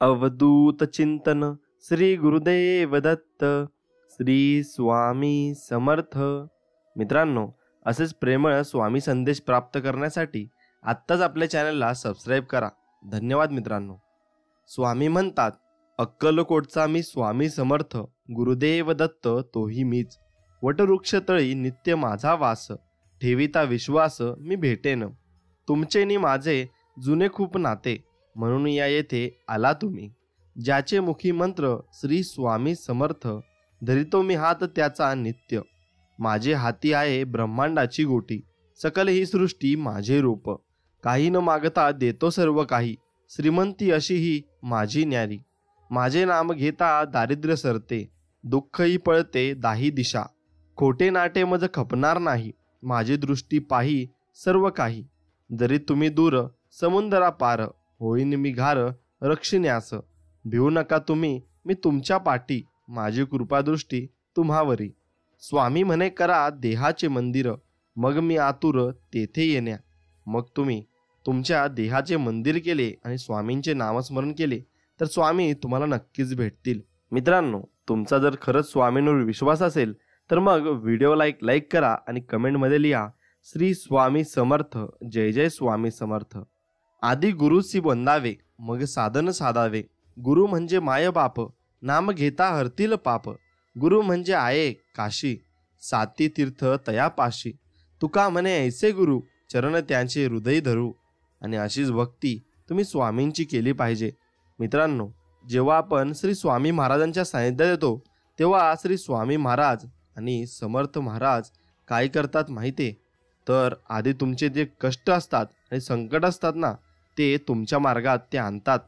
अवधूत चिंतन श्री गुरुदेव दत्त. श्री स्वामी समर्थ. मित्रांनो, असेच प्रेमळ स्वामी संदेश प्राप्त करण्यासाठी आत्ताच आपल्या चॅनलला सबस्क्राईब करा. धन्यवाद मित्रांनो. स्वामी म्हणतात, अक्कलकोटचा मी स्वामी समर्थ, गुरुदेव दत्त तोही मीच. वटवृक्षतळी नित्य माझा वास, ठेविता विश्वास मी भेटेन. तुमचे नि माझे जुने खूप नाते, म्हणून या येथे आला तुम्ही. ज्याचे मुखी मंत्र श्री स्वामी समर्थ, धरितो मी हात त्याचा नित्य. माझे हाती आहे ब्रह्मांडाची गोटी, सकल ही सृष्टी माझे रूप. काही न मागता देतो सर्व काही, श्रीमंती अशी ही माझी न्यारी. माझे नाम घेता दारिद्र्य सरते, दुःखही पळते दाही दिशा. खोटे नाटे मज खपणार नाही, माझी दृष्टी पाही सर्व काही. जरी तुम्ही दूर समुद्रा पार, होईन मी घार रक्षिण्यास. भिवू नका तुम्ही, मी तुमच्या पाठी, माझी कृपादृष्टी तुम्हावरी. स्वामी म्हणे करा देहाचे मंदिर, मग मी आतुर तेथे येण्या. मग तुम्ही तुमच्या देहाचे मंदिर केले आणि स्वामींचे नामस्मरण केले तर स्वामी तुम्हाला नक्कीच भेटतील. मित्रांनो, तुमचा जर खरंच स्वामींवर विश्वास असेल तर मग व्हिडिओला लाईक करा आणि कमेंटमध्ये लिहा, श्री स्वामी समर्थ, जय जय स्वामी समर्थ. आधी गुरुसी वंदावे, मग साधन साधावे. गुरु म्हणजे माय बाप, नाम घेता हरतील पाप. गुरु म्हणजे आहे काशी, साती तीर्थ तयापाशी. तुका म्हणे ऐसे गुरु, चरण त्यांचे हृदय धरू. आणि अशीच भक्ती तुम्ही स्वामींची केली पाहिजे. मित्रांनो, जेव्हा आपण श्री स्वामी महाराजांच्या सानिध्यात येतो तेव्हा श्री स्वामी महाराज आणि समर्थ महाराज काय करतात माहिती आहे? तर आधी तुमचे जे कष्ट असतात आणि संकट असतात ना, ते तुमच्या मार्गात ते आणतात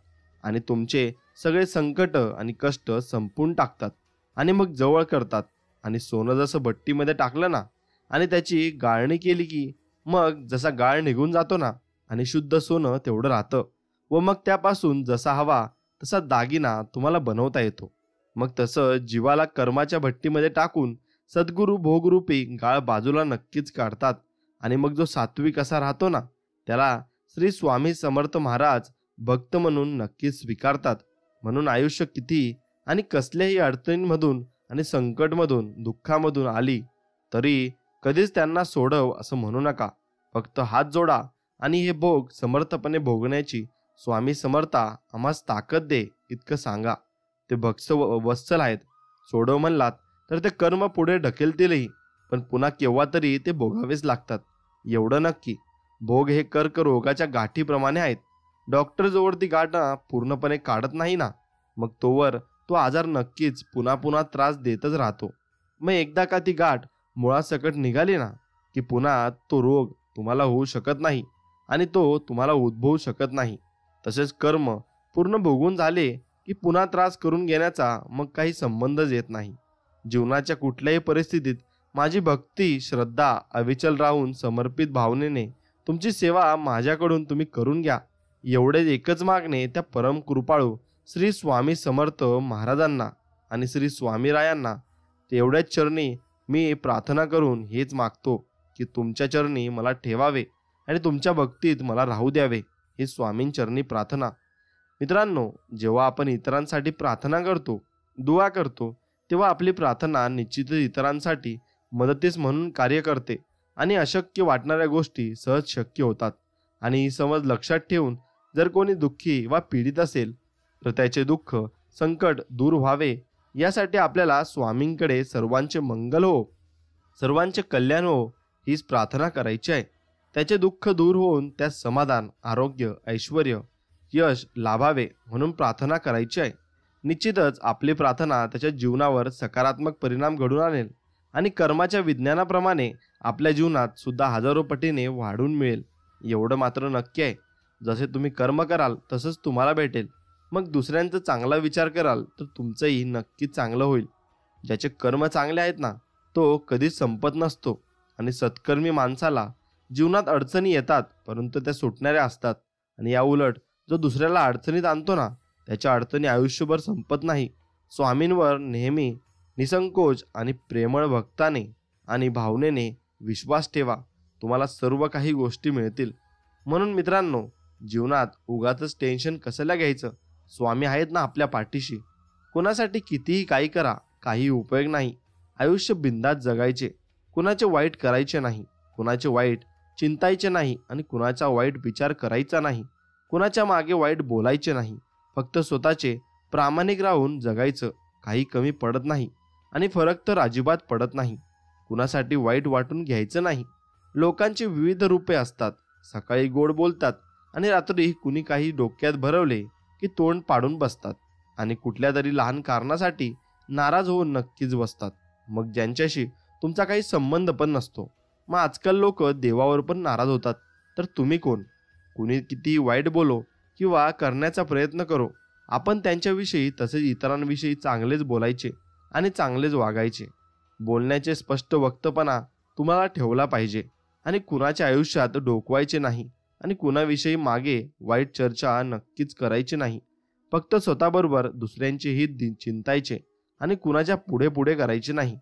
आणि तुमचे सगळे संकट आणि कष्ट संपून टाकतात आणि मग जवळ करतात. आणि सोनं जसं भट्टीमध्ये टाकलं ना आणि त्याची गाळणी केली की मग जसा गाळ निघून जातो ना आणि शुद्ध सोनं तेवढं राहतं. व मग त्यापासून जसा हवा तसा दागिना तुम्हाला बनवता येतो. मग तसं जीवाला कर्माच्या भट्टीमध्ये टाकून सद्गुरू भोगरूपी गाळ बाजूला नक्कीच काढतात. आणि मग जो सात्विक असा राहतो ना त्याला श्री स्वामी समर्थ महाराज भक्त म्हणून नक्कीच स्वीकारतात. म्हणून आयुष्य किती आणि कसल्याही अडचणींमधून आणि संकटमधून दुःखामधून आली तरी कधीच त्यांना सोडव असं म्हणू नका. फक्त हात जोडा आणि हे भोग समर्थपणे भोगण्याची स्वामी समर्था आम्हास ताकद दे इतकं सांगा. ते भक्त वत्सल आहेत. सोडव म्हणलात तर ते कर्म पुढे ढकेलतीलही, पण पुन्हा केव्हा तरी ते भोगावेच लागतात. एवढं नक्की, भोग हे कर्करोगाच्या गाठीप्रमाणे आहेत. डॉक्टर जोवर ती गाठ पूर्णपणे काढत नाही ना, मग तोवर तो आजार नक्कीच पुन्हा पुन्हा त्रास देतच राहतो. मग एकदा का ती गाठ मुळासकट निघाली ना की पुन्हा तो रोग तुम्हाला होऊ शकत नाही आणि तो तुम्हाला उद्भवू शकत नाही. तसेच कर्म पूर्ण भोगून झाले की पुन्हा त्रास करून घेण्याचा मग काही संबंधच येत नाही. जीवनाच्या कुठल्याही परिस्थितीत माझी भक्ती श्रद्धा अविचल राहून समर्पित भावनेने तुमची सेवा माझ्याकडून तुम्ही करून घ्या. एवढे एकच मागणे त्या परम कृपाळू श्री स्वामी समर्थ महाराजांना आणि श्री स्वामीरायांना तेवढ्याच चरणी मी प्रार्थना करून हेच मागतो की तुमच्या चरणी मला ठेवावे आणि तुमच्या भक्तीत मला राहू द्यावे. ही स्वामींचरणी प्रार्थना. मित्रांनो, जेव्हा आपण इतरांसाठी प्रार्थना करतो, दुआ करतो, तेव्हा आपली प्रार्थना निश्चितच इतरांसाठी मदतीस म्हणून कार्य करते आणि अशक्य वाटणाऱ्या गोष्टी सहज शक्य होतात. आणि ही समज लक्षात ठेवून जर कोणी दुःखी वा पीडित असेल तर त्याचे दुःख संकट दूर व्हावे यासाठी आपल्याला स्वामींकडे सर्वांचे मंगल हो, सर्वांचे कल्याण हो हीच प्रार्थना करायची आहे. त्याचे दुःख दूर होऊन त्यास समाधान, आरोग्य, ऐश्वर, यश लाभावे म्हणून प्रार्थना करायची आहे. निश्चितच आपली प्रार्थना त्याच्या जीवनावर सकारात्मक परिणाम घडून आणेल आणि कर्माच्या विज्ञानाप्रमाणे आपल्या जीवनात सुद्धा हजारो पटीने वाढून मिळेल. एवढं मात्र नक्की आहे, जसे तुम्ही कर्म कराल तसंच तुम्हाला भेटेल. मग दुसऱ्यांचा चांगला विचार कराल तर तुमचंही नक्कीच चांगलं होईल. ज्याचे कर्म चांगले आहेत ना तो कधीच संपत नसतो. आणि सत्कर्मी माणसाला जीवनात अडचणी येतात परंतु त्या सुटणाऱ्या असतात. आणि या उलट जो दुसऱ्याला अडचणीत आणतो ना त्याच्या अडचणी आयुष्यभर संपत नाही. स्वामींवर नेहमी निसंकोच आणि प्रेमळ भक्ताने आणि भावनेने विश्वास ठेवा, तुम्हाला सर्व काही गोष्टी मिळतील. म्हणून मित्रांनो, जीवनात उगाचच टेन्शन कशाला घ्यायचं. स्वामी आहेत ना आपल्या पाठीशी. कुणासाठी कितीही काही करा, काही उपयोग नाही. आयुष्य बिंदास जगायचे, कुणाचे वाईट करायचे नाही, कुणाचे वाईट चिंतायचे नाही आणि कुणाचा वाईट विचार करायचा नाही. कुणाच्या मागे वाईट बोलायचे नाही. फक्त स्वतःचे प्रामाणिक राहून जगायचं. काही कमी पडत नाही आणि फरक तर अजिबात पडत नाही. कुणासाठी वाईट वाटून घ्यायचं नाही. लोकांची विविध रूपे असतात. सकाळी गोड बोलतात आणि रात्री कुणी काही डोक्यात भरवले की तोंड पाडून बसतात आणि कुठल्या तरी लहान कारणासाठी नाराज होऊन नक्कीच बसतात. मग ज्यांच्याशी तुमचा काही संबंध पण नसतो. मग आजकाल लोक देवावर पण नाराज होतात, तर तुम्ही कोण? कुणी किती वाईट बोलो किंवा करण्याचा प्रयत्न करो, आपण त्यांच्याविषयी तसेच इतरांविषयी चांगलेच बोलायचे आणि चांगलेच वागायचे. बोलण्याचे स्पष्ट वक्तपणा तुम्हाला ठेवला पाहिजे आणि कुणाच्या आयुष्यात डोकवायचे नाही आणि कुणाविषयी मागे वाईट चर्चा नक्कीच करायची नाही. फक्त स्वतःबरोबर दुसऱ्यांचे हित चिंतायचे आणि कुणाच्या पुढे पुढे करायचे नाही.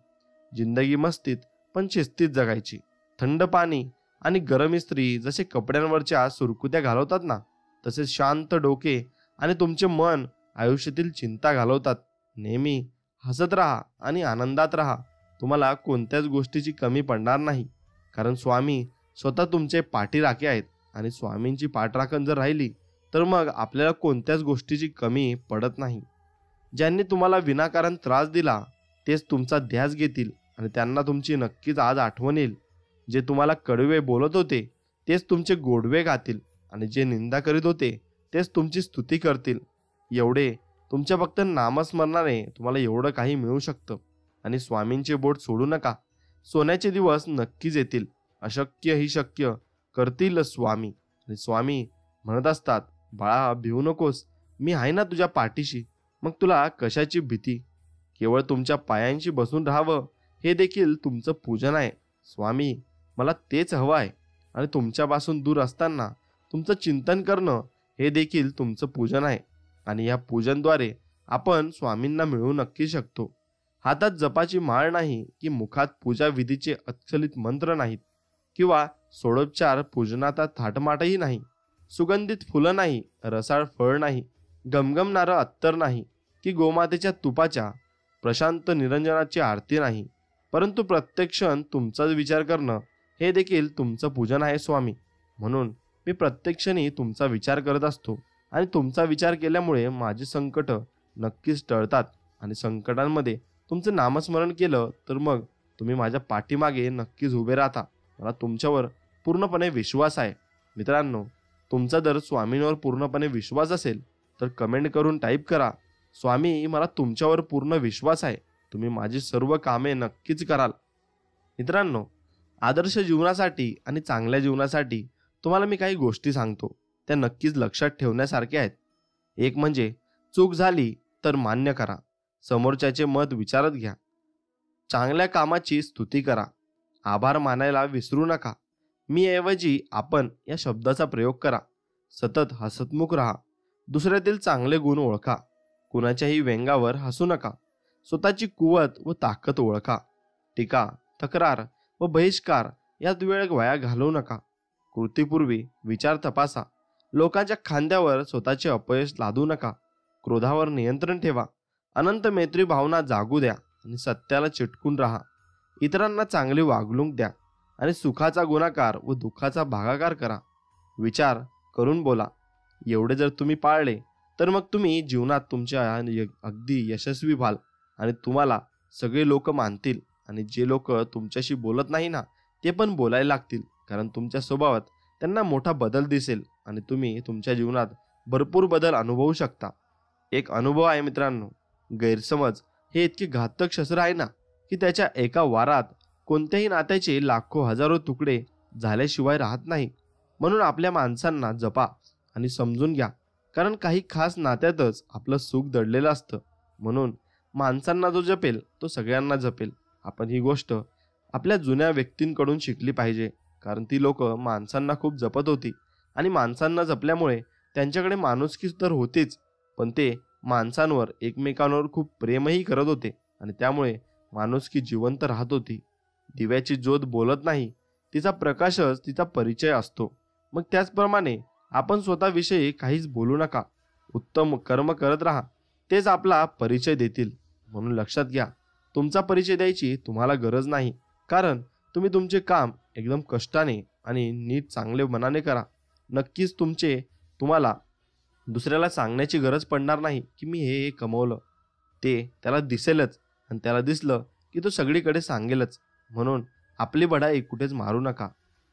जिंदगी मस्तीत पण शिस्तीत जगायची. थंड पाणी आणि गरम इस्त्री जसे कपड्यांवरच्या सुरकुत्या घालवतात ना, तसेच शांत डोके आणि तुमचे मन आयुष्यातील चिंता घालवतात. नेहमी हसत राहा आणि आनंदात राहा. तुम्हाला कोणत्याच गोष्टीची कमी पडणार नाही, कारण स्वामी स्वतः तुमचे पाठीराखे आहेत. आणि स्वामींची पाठराखण जर राहिली तर मग आपल्याला कोणत्याच गोष्टीची कमी पडत नाही. ज्यांनी तुम्हाला विनाकारण त्रास दिला तेच तुमचा ध्यास घेतील आणि त्यांना तुमची नक्कीच आज आठवण येईल. जे तुम्हाला कडवे बोलत होते तेच तुमचे गोडवे गातील आणि जे निंदा करीत होते तेच तुमची स्तुती करतील. एवढे तुमच्या फक्त नामस्मरणाने तुम्हाला एवढं काही मिळू शकतं. आणि स्वामींचे बोट सोडू नका. सोन्याचे दिवस नक्कीच येतील. अशक्य ही शक्य करतील स्वामी. आणि स्वामी म्हणत असतात, बाळा भिवू नकोस, मी आहे ना तुझ्या पाठीशी. मग तुला कशाची भीती? केवळ तुमच्या पायांशी बसून राहावं हे देखील तुमचं पूजन आहे. स्वामी मला तेच हवं आहे. आणि तुमच्यापासून दूर असताना तुमचं चिंतन करणं हे देखील तुमचं पूजन आहे. आणि या पूजनद्वारे आपण स्वामींना मिळवू नक्की शकतो. हातात जपाची माळ नाही की मुखात पूजा विधीचे अक्षलित मंत्र नाहीत किंवा सोडोपचार पूजनाचा थाटमाटही नाही. सुगंधित फुलं नाही, रसाळ फळ नाही, गमगमणारं अत्तर नाही की गोमातेच्या तुपाच्या प्रशांत निरंजनाची आरती नाही. परंतु प्रत्येक क्षण तुमचाच विचार करणं हे देखील तुमचं पूजन आहे स्वामी. म्हणून मी प्रत्येक क्षणी तुमचा विचार करत असतो आणि तुमचा विचार केल्यामुळे माझी संकट नक्कीच टळतात. आणि संकटांमध्ये तुमचं नामस्मरण केलं तर मग तुम्ही माझ्या पाठीमागे नक्कीच उभे राहता. मला तुमच्यावर पूर्णपणे विश्वास आहे. मित्रांनो, तुमचा जर स्वामींवर पूर्णपणे विश्वास असेल तर कमेंट करून टाईप करा, स्वामी मला तुमच्यावर पूर्ण विश्वास आहे. तुम्ही माझी सर्व कामे नक्कीच कराल. मित्रांनो, आदर्श जीवनासाठी आणि चांगल्या जीवनासाठी तुम्हाला मी काही गोष्टी सांगतो. त्या नक्कीच लक्षात ठेवण्यासारख्या आहेत. एक म्हणजे चूक झाली तर मान्य करा. समोरच्याचे मत विचारात घ्या. चांगल्या कामाची स्तुती करा. आभार मानायला विसरू नका. मी ऐवजी आपण या शब्दाचा प्रयोग करा. सतत हसतमुख राहा. दुसऱ्यातील चांगले गुण ओळखा. कुणाच्याही व्यंगावर हसू नका. स्वतःची कुवत व ताकद ओळखा. टीका, तक्रार व बहिष्कार यात वेळ वाया घालवू नका. कृतीपूर्वी विचार तपासा. लोकांच्या खांद्यावर स्वतःचे अपयश लादू नका. क्रोधावर नियंत्रण ठेवा. अनंत मैत्री भावना जागू द्या आणि सत्याला चिटकून राहा. इतरांना चांगली वागणूक द्या आणि सुखाचा गुणाकार व दुःखाचा भागाकार करा. विचार करून बोला. एवढे जर तुम्ही पाळले तर मग तुम्ही जीवनात तुमच्या अगदी यशस्वी व्हाल आणि तुम्हाला सगळे लोक मानतील. आणि जे लोक तुमच्याशी बोलत नाही ना, ते पण बोलायला लागतील, कारण तुमच्या स्वभावात त्यांना मोठा बदल दिसेल आणि तुम्ही तुमच्या जीवनात भरपूर बदल अनुभवू शकता. एक अनुभव आहे मित्रांनो, गैरसमज हे इतके घातक शस्त्र आहे ना की त्याच्या एका वारात कोणत्याही नात्याचे लाखो हजारो तुकडे झाल्याशिवाय राहत नाही. म्हणून आपल्या माणसांना जपा आणि समजून घ्या, कारण काही खास नात्यातच आपलं सुख दडलेलं असतं. म्हणून माणसांना जो जपेल तो सगळ्यांना जपेल. आपण ही गोष्ट आपल्या जुन्या व्यक्तींकडून शिकली पाहिजे, कारण ती लोक माणसांना खूप जपत होती आणि माणसांना जपल्यामुळे त्यांच्याकडे माणुसकी तर होतीच, पण ते माणसांवर एकमेकांवर खूप प्रेमही करत होते आणि त्यामुळे माणुसकी जिवंत राहत होती. दिव्याची ज्योत बोलत नाही, तिचा प्रकाशच तिचा परिचय असतो. मग त्याचप्रमाणे आपण स्वतःविषयी काहीच बोलू नका. उत्तम कर्म करत राहा, तेच आपला परिचय देतील. म्हणून लक्षात घ्या, तुमचा परिचय द्यायची तुम्हाला गरज नाही, कारण तुम्ही तुमचे काम एकदम कष्टाने आणि नीट चांगले मनाने करा. नक्कीच तुम्हाला दुसऱ्याला सांगण्याची गरज पडणार नाही की मी हे कमवलं. ते त्याला दिसेलच, आणि त्याला दिसलं की तो सगळीकडे सांगेलच. म्हणून आपली बढाई कुठेच मारू नका.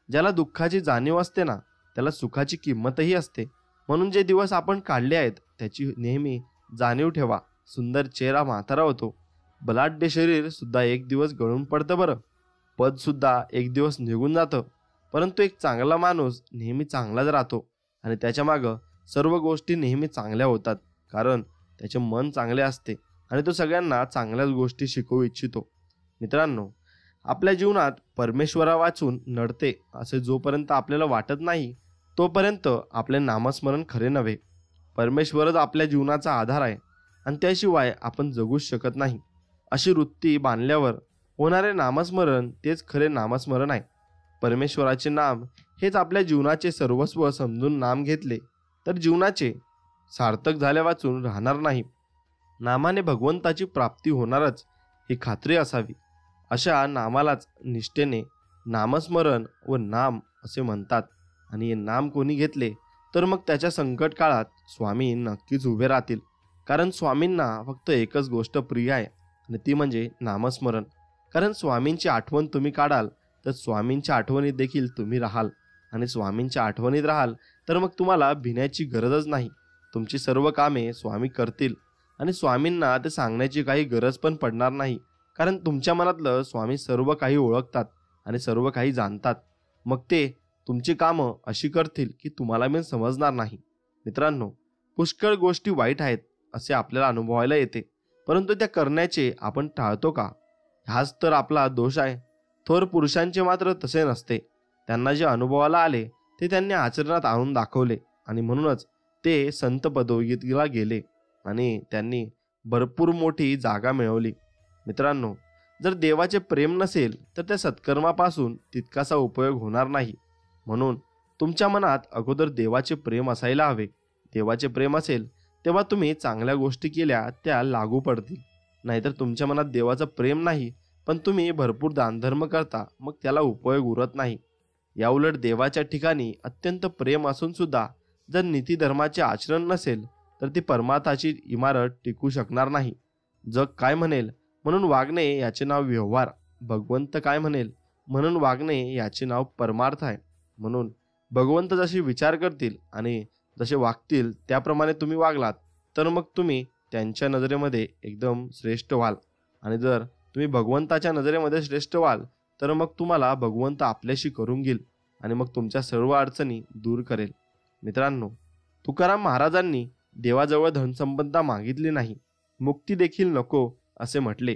ज्याला दुःखाची जाणीव असते ना, त्याला सुखाची किंमतही असते. म्हणून जे दिवस आपण काढले आहेत त्याची नेहमी जाणीव ठेवा. सुंदर चेहरा म्हातारा होतो, बलाढ्य शरीर सुद्धा एक दिवस गळून पडतं बरं. पद सुद्धा एक दिवस निघून जातं, परंतु एक चांगला माणूस नेहमी चांगलाच राहतो, आणि त्याच्या मागं सर्व गोष्टी नेहमी चांगल्या होतात, कारण त्याचे मन चांगले असते आणि तो सगळ्यांना चांगल्याच गोष्टी शिकवू इच्छितो. मित्रांनो, आपल्या जीवनात परमेश्वरा वाचून नडते असे जोपर्यंत आपल्याला वाटत नाही, तोपर्यंत आपले नामस्मरण खरे नव्हे. परमेश्वरच आपल्या जीवनाचा आधार आहे, आणि त्याशिवाय आपण जगूच शकत नाही. अशी वृत्ती बांधल्यावर होणारे नामस्मरण तेच खरे नामस्मरण आहे. परमेश्वराचे नाम हेच आपल्या जीवनाचे सर्वस्व समजून नाम घेतले तर जीवनाचे सार्थक झाल्या वाचून राहणार नाही. नामाने भगवंताची प्राप्ती होणारच ही खात्री असावी. अशा नामालाच निष्ठेने नामस्मरण व नाम असे म्हणतात. आणि हे नाम कोणी घेतले तर मग त्याच्या संकट काळात स्वामी नक्कीच उभे राहतील. कारण स्वामींना फक्त एकच गोष्ट प्रिय आहे, आणि ती म्हणजे नामस्मरण. कारण स्वामींची आठवण तुम्ही काढाल तर स्वामींच्या आठवणीत देखील तुम्ही राहाल, आणि स्वामींच्या आठवणीत राहाल तर मग तुम्हाला भिण्याची गरजच नाही. तुमची सर्व कामे स्वामी करतील, आणि स्वामींना ते सांगण्याची काही गरज पण पडणार नाही. कारण तुमच्या मनातलं स्वामी सर्व काही ओळखतात आणि सर्व काही जाणतात. मग ते तुमची कामं अशी करतील की तुम्हाला मी समजणार नाही. मित्रांनो, पुष्कळ गोष्टी वाईट आहेत असे आपल्याला अनुभवायला येते, परंतु त्या करण्याचे आपण टाळतो का? हाच तर आपला दोष आहे. थोर पुरुषांचे मात्र तसे नसते. त्यांना जे अनुभवाला आले ते त्यांनी आचरणात आणून दाखवले, आणि म्हणूनच ते संत पदवीला गेले आणि त्यांनी भरपूर मोठी जागा मिळवली. मित्रांनो, जर देवाचे प्रेम नसेल तर त्या सत्कर्मापासून तितकासा उपयोग होणार नाही. म्हणून तुमच्या मनात अगोदर देवाचे प्रेम असायला हवे. देवाचे प्रेम असेल तेव्हा तुम्ही चांगल्या गोष्टी केल्या त्या लागू पडतील. नाहीतर तुमच्या मनात देवाचं प्रेम नाही, पण तुम्ही भरपूर दानधर्म करता, मग त्याला उपयोग उरत नाही. याउलट देवाच्या ठिकाणी अत्यंत प्रेम असून सुद्धा जर नीतिधर्माचे आचरण नसेल तर ती परमार्थाची इमारत टिकू शकणार नाही. जग काय म्हणेल म्हणून वागणे याचे नाव व्यवहार, भगवंत काय म्हणेल म्हणून वागणे याचे नाव परमार्थ आहे. म्हणून भगवंत जसे विचार करतील आणि जसे वागतील त्याप्रमाणे तुम्ही वागलात तर मग तुम्ही त्यांच्या नजरेमध्ये एकदम श्रेष्ठ व्हाल. आणि जर तुम्ही भगवंताच्या नजरेमध्ये श्रेष्ठ व्हाल तर मग तुम्हाला भगवंत आपल्याशी करून घेईल आणि मग तुमच्या सर्व अडचणी दूर करेल. मित्रांनो, तुकाराम महाराजांनी देवाजवळ धनसंपदा मागितली नाही, मुक्ती देखील नको असे म्हटले,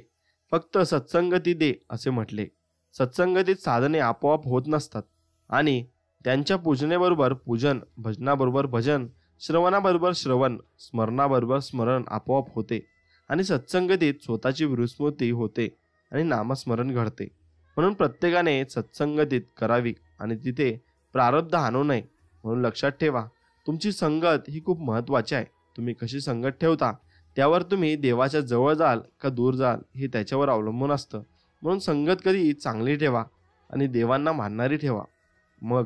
फक्त सत्संगती दे असे म्हटले. सत्संगतीत साधने आपोआप होत नसतात, आणि त्यांच्या पूजनेबरोबर पूजन, भजनाबरोबर भजन, श्रवणाबरोबर श्रवण, स्मरणाबरोबर स्मरण आपोआप होते. आणि सत्संगतीत स्वतःची विस्मृती होते आणि नामस्मरण घडते. म्हणून प्रत्येकाने सत्संगतीत करावी आणि तिथे प्रारब्ध आणू नये. म्हणून लक्षात ठेवा, तुमची संगत ही खूप महत्त्वाची आहे. तुम्ही कशी संगत ठेवता त्यावर तुम्ही देवाच्या जवळ जाल का दूर जाल हे त्याच्यावर अवलंबून असतं. म्हणून संगत कधी चांगली ठेवा आणि देवांना मानणारी ठेवा. मग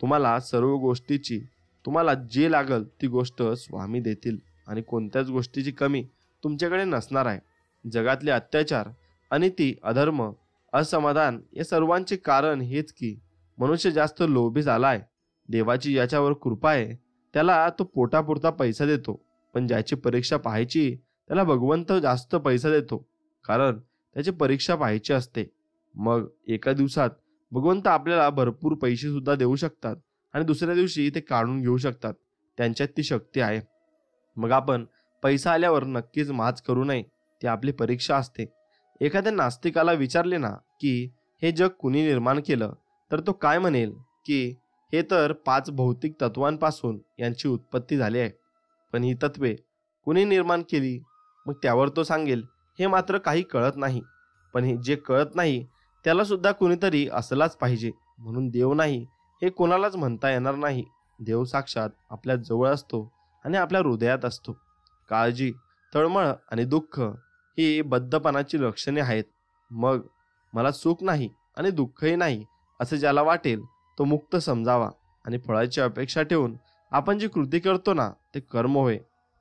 तुम्हाला सर्व गोष्टीची तुम्हाला जे लागल ती गोष्ट स्वामी देतील, आणि कोणत्याच गोष्टीची कमी तुमच्याकडे नसणार आहे. जगातले अत्याचार, अनिती, अधर्म, असमाधान या सर्वांचे कारण हेच की मनुष्य जास्त लोभी झाला आहे. देवाची याच्यावर कृपा आहे त्याला तो पोटापुरता पैसा देतो, पण ज्याची परीक्षा पाहायची त्याला भगवंत जास्त पैसा देतो, कारण त्याची परीक्षा पाहायची असते. मग एका दिवसात भगवंत आपल्याला भरपूर पैसे सुद्धा देऊ शकतात आणि दुसऱ्या दिवशी ते काढून घेऊ शकतात. त्यांच्यात ती शक्ती आहे. मग आपण पैसा आल्यावर नक्कीच माच करू नये, ती आपली परीक्षा असते. एखाद्या नास्तिकाला विचारले ना की हे जग कुणी निर्माण केलं, तर तो काय म्हणेल की हे तर 5 भौतिक तत्वांपासून यांची उत्पत्ती झाली आहे. पण ही तत्वे कुणी निर्माण केली? मग त्यावर तो सांगेल हे मात्र काही कळत नाही. पण हे जे कळत नाही त्याला सुद्धा कुणीतरी असलाच पाहिजे. म्हणून देव नाही हे कोणालाच म्हणता येणार नाही. देव साक्षात आपल्या जवळ असतो आणि आपल्या हृदयात असतो. काळजी, तळमळ आणि दुःख ही बद्धपणाची लक्षणे आहेत. मग मला सुख नाही आणि दुःखही नाही असे ज्याला वाटेल तो मुक्त समजावा. आणि फळाची अपेक्षा ठेवून आपण जी कृती करतो ना ते कर्म होय.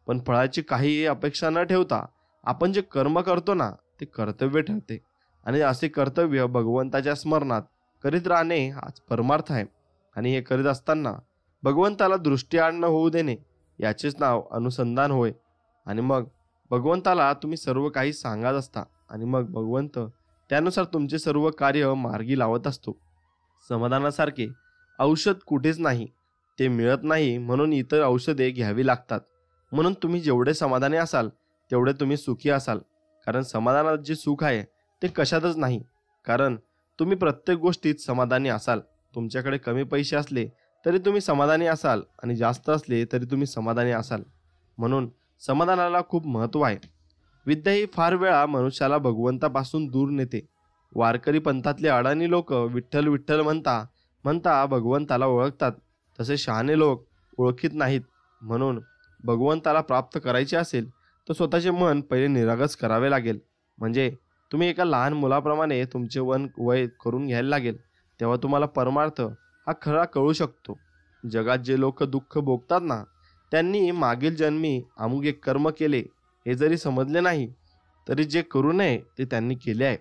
पण फळाची काहीही अपेक्षा न ठेवता आपण जे कर्म करतो ना ते कर्तव्य ठरते. आणि असे कर्तव्य भगवंताच्या स्मरणात करीत राहणे हाच परमार्थ आहे. आणि हे करीत असताना भगवंताला दृष्टीआड न होऊ देणे याचेच नाव अनुसंधान होय. आणि मग भगवंताला तुम्ही सर्व काही सांगत असता आणि मग भगवंत त्यानुसार तुमचे सर्व कार्य मार्गी लावत असतो. समाधानासारखे औषध कुठेच नाही. ते मिळत नाही म्हणून इतर औषधे घ्यावी लागतात. म्हणून तुम्ही जेवढे समाधानी असाल तेवढे तुम्ही सुखी असाल. कारण समाधानात जे सुख आहे ते कशातच नाही. कारण तुम्ही प्रत्येक गोष्टीत समाधानी असाल. तुमच्याकडे कमी पैसे असले तरी तुम्ही समाधानी असाल आणि जास्त असले तरी तुम्ही समाधानी असाल. म्हणून समाधानाला खूप महत्त्व आहे. विद्या ही फार वेळा मनुष्याला भगवंतापासून दूर नेते. वारकरी पंथातले अडाणी लोक विठ्ठल विठ्ठल म्हणता म्हणता भगवंताला ओळखतात. तसे शहाणे लोक ओळखीत नाहीत. म्हणून भगवंताला प्राप्त करायचे असेल तर स्वतःचे मन पहिले निरागस करावे लागेल. म्हणजे तुम्ही एका लहान मुलाप्रमाणे तुमचे वय करून घ्यायला लागेल. तेव्हा तुम्हाला परमार्थ हा खरा कळू शकतो. जगात जे लोक दुःख भोगतात ना त्यांनी मागील जन्मी अमुक एक कर्म केले हे जरी समजले नाही तरी जे करू नये ते त्यांनी केले आहे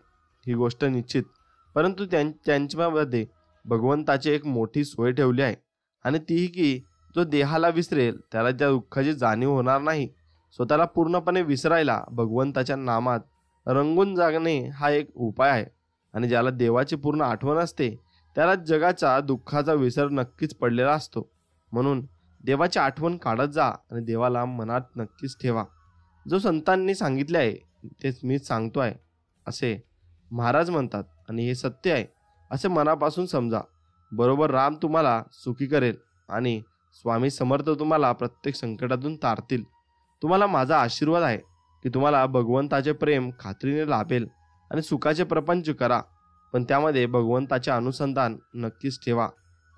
ही गोष्ट निश्चित. परंतु त्यांच्यामध्ये भगवंताची एक मोठी सोय ठेवली आहे. आणि ती की जो देहाला विसरेल त्याला त्या दुःखाची जाणीव होणार नाही. स्वतःला पूर्णपणे विसरायला भगवंताच्या नामात रंगून जागणे हा एक उपाय आहे. आणि ज्याला देवाची पूर्ण आठवण असते त्याला जगाचा दुःखाचा विसर नक्कीच पडलेला असतो. म्हणून देवाची आठवण काढत जा आणि देवाला मनात नक्कीच ठेवा. जो संतांनी सांगितले आहे तेच मीच सांगतो आहे असे महाराज म्हणतात आणि हे सत्य आहे असे मनापासून समजा. बरोबर राम तुम्हाला सुखी करेल आणि स्वामी समर्थ तुम्हाला प्रत्येक संकटातून तारतील. तुम्हाला माझा आशीर्वाद आहे की तुम्हाला भगवंताचे प्रेम खात्रीने लाभेल आणि सुखाचे प्रपंच करा. पण त्यामध्ये भगवंताचे अनुसंधान नक्कीच ठेवा.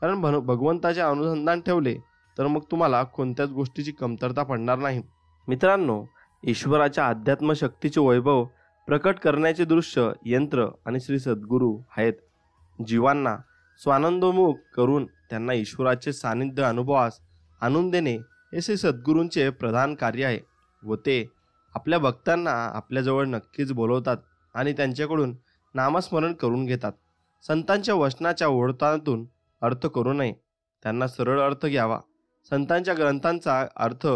कारण भगवंताचे अनुसंधान ठेवले तर मग तुम्हाला कोणत्याच गोष्टीची कमतरता पडणार नाही. मित्रांनो, ईश्वराच्या अध्यात्म शक्तीचे वैभव प्रकट करण्याचे दृश्य यंत्र आणि श्री सद्गुरू आहेत. जीवांना स्वानंदोमुख करून त्यांना ईश्वराचे सानिध्य अनुभवास आणून देणे हे श्री सद्गुरूंचे प्रधान कार्य आहे. व ते आपल्या भक्तांना आपल्याजवळ नक्कीच बोलवतात आणि त्यांच्याकडून नामस्मरण करून घेतात. संतांच्या वचनाच्या ओढतातून अर्थ करू नये. त्यांना सरळ अर्थ घ्यावा. संतांच्या ग्रंथांचा अर्थ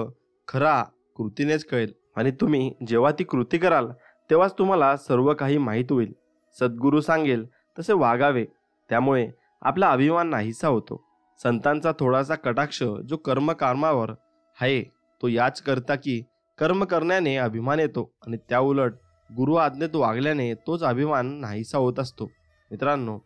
खरा कृतीनेच कळेल. आणि तुम्ही जेव्हा ती कृती कराल तेव्हाच तुम्हाला सर्व काही माहीत होईल. सद्गुरू सांगेल तसे वागावे. त्यामुळे आपला अभिमान नाहीसा होतो. संतांचा थोडासा कटाक्ष जो कर्मावर आहे तो याच करता की कर्म करण्याने अभिमान येतो आणि त्या उलट गुरु आज्ञेत वागल्याने तोच अभिमान नाहीसा होत असतो. मित्रांनो,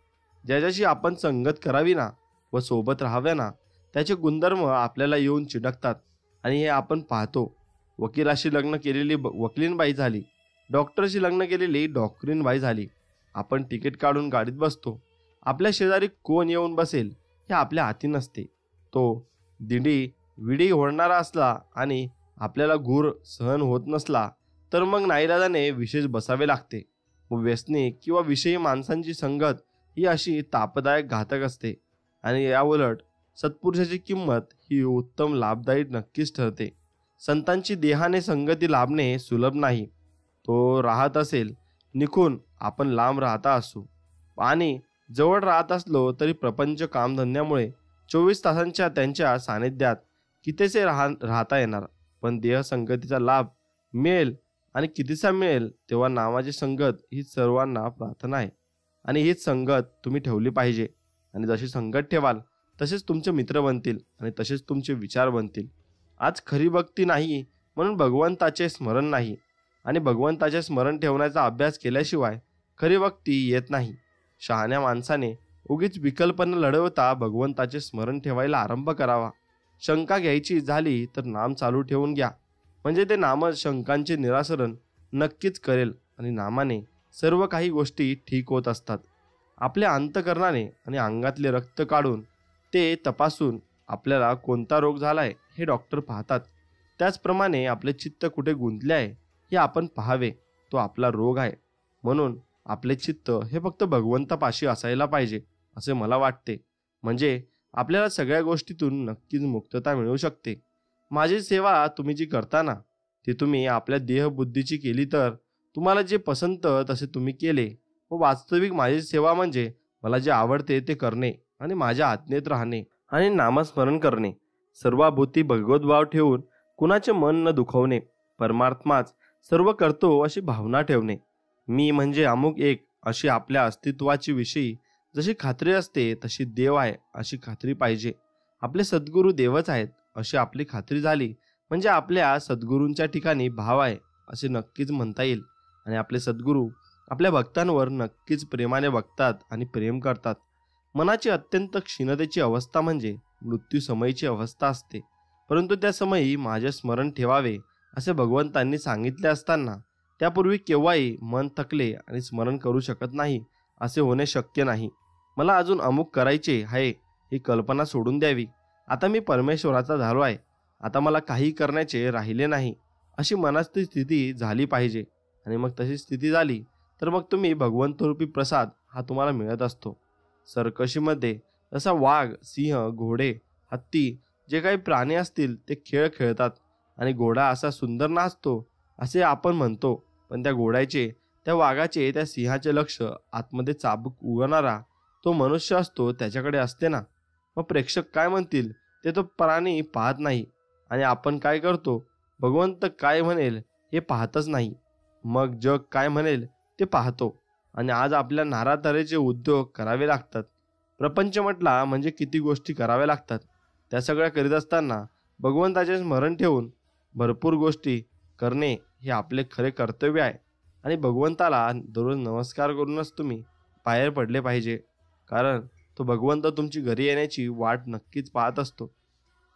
ज्याच्याशी आपण संगत करावी ना व सोबत राहावे ना त्याचे गुणधर्म आपल्याला येऊन चिडकतात. आणि हे आपण पाहतो. वकिलाशी लग्न केलेली वकिलीनबाई झाली, डॉक्टरशी लग्न केलेली डॉक्टरीनबाई झाली. आपण तिकीट काढून गाडीत बसतो. आपल्या शेजारी कोण येऊन बसेल हे आपल्या हाती नसते. तो दिंडी विडी ओढणारा असला आणि आपल्याला घूर सहन होत नसला तर मग नाईलाजाने विशेष बसावे लागते. व व्यसनी किंवा विषयी माणसांची संगत ही अशी तापदायक घातक असते. आणि या उलट सत्पुरुषाची किंमत ही उत्तम लाभदायी नक्कीच ठरते. संतांची देहाने संगती लाभणे सुलभ नाही. तो राहत असेल निखून आपण लांब राहता असू आणि जवळ राहत असलो तरी प्रपंच कामधंद्यामुळे 24 तासांच्या त्यांच्या सानिध्यात कितीसे राहता येणार. पण देह संगतीचा लाभ मिळेल आणि कितीसा मिळेल तेव्हा नामाची संगत ही सर्वांना प्रार्थना आहे. आणि हीच संगत तुम्ही ठेवली पाहिजे. आणि जशी संगत ठेवाल तसेच तुमचे मित्र बनतील आणि तसेच तुमचे विचार बनतील. आज खरी भक्ती नाही म्हणून भगवंताचे स्मरण नाही. आणि भगवंताचे स्मरण ठेवण्याचा अभ्यास केल्याशिवाय खरी भक्ती येत नाही. शहाण्या माणसाने उगीच विकल्प न लढवता भगवंताचे स्मरण ठेवायला आरंभ करावा. शंका घ्यायची झाली तर नाम चालू ठेवून घ्या. म्हणजे ते नाम शंकांचे निरासरण नक्कीच करेल. आणि नामाने सर्व काही गोष्टी ठीक होत असतात. आपल्या अंतकरणाने आणि अंगातले रक्त काढून ते तपासून आपल्याला कोणता रोग झालाय हे डॉक्टर पाहतात. त्याचप्रमाणे आपले चित्त कुठे गुंतले आहे हे आपण पाहावे, तो आपला रोग आहे. म्हणून आपले चित्त हे फक्त भगवंतापाशी असायला पाहिजे असे मला वाटते. म्हणजे आपल्याला सगळ्या गोष्टीतून नक्कीच मुक्तता मिळू शकते. माझी सेवा तुम्ही जी करता ना, ती तुम्ही आपल्या देहबुद्धीची केली तर तुम्हाला जे पसंत तसे तुम्ही केले. व वास्तविक माझी सेवा म्हणजे मला जे आवडते ते करणे आणि माझ्या आज्ञेत राहणे आणि नामस्मरण करणे. सर्वाभूती भगवद्भाव ठेवून कुणाचे मन न दुखवणे, परमात्माच सर्व करतो अशी भावना ठेवणे. मी म्हणजे अमुक एक अशी आपल्या अस्तित्वाची विषयी जशी खात्री असते तशी देव आहे अशी खात्री पाहिजे. आपले सद्गुरू देवच आहेत अशी आपली खात्री झाली म्हणजे आपल्या सद्गुरूंच्या ठिकाणी भाव आहे असे नक्कीच म्हणता येईल. आणि आपले सद्गुरू आपल्या भक्तांवर नक्कीच प्रेमाने बघतात आणि प्रेम करतात. मनाची अत्यंत क्षीणतेची अवस्था म्हणजे मृत्यू समयीची अवस्था असते. परंतु त्या समयी माझे स्मरण ठेवावे असे भगवंतांनी सांगितले असताना त्यापूर्वी केव्हाही मन थकले आणि स्मरण करू शकत नाही असे होणे शक्य नाही. मला अजून अमुक करायचे आहे ही कल्पना सोडून द्यावी. आता मी परमेश्वराचा झालो आहे, आता मला काही करण्याचे राहिले नाही अशी मनाची स्थिती झाली पाहिजे. आणि मग तशी स्थिती झाली तर मग तुम्ही भगवंतरूपी प्रसाद हा तुम्हाला मिळत असतो. सर्कशीमध्ये जसा वाघ, सिंह, घोडे, हत्ती जे काही प्राणी असतील ते खेळ खेळतात आणि घोडा असा सुंदर नाचतो असे आपण म्हणतो. पण त्या घोड्याचे, त्या वाघाचे, त्या सिंहाचे लक्ष आतमध्ये चाबूक उगवणारा तो मनुष्य असतो त्याच्याकडे असते ना. मग प्रेक्षक काय म्हणतील ते तो प्राणी पाहत नाही आणि आपण काय करतो, भगवंत काय म्हणेल हे पाहतच नाही. मग जग काय म्हणेल ते पाहतो. आणि आज आपल्या नाना तऱ्हेचे उद्योग करावे लागतात. प्रपंच म्हटला म्हणजे किती गोष्टी कराव्या लागतात. त्या सगळ्या करीत असताना भगवंताचे स्मरण ठेवून भरपूर गोष्टी करणे हे आपले खरे कर्तव्य आहे. आणि भगवंताला दररोज नमस्कार करूनच तुम्ही बाहेर पडले पाहिजे, कारण तो भगवंत तुमची घरी येण्याची वाट नक्कीच पाहत असतो.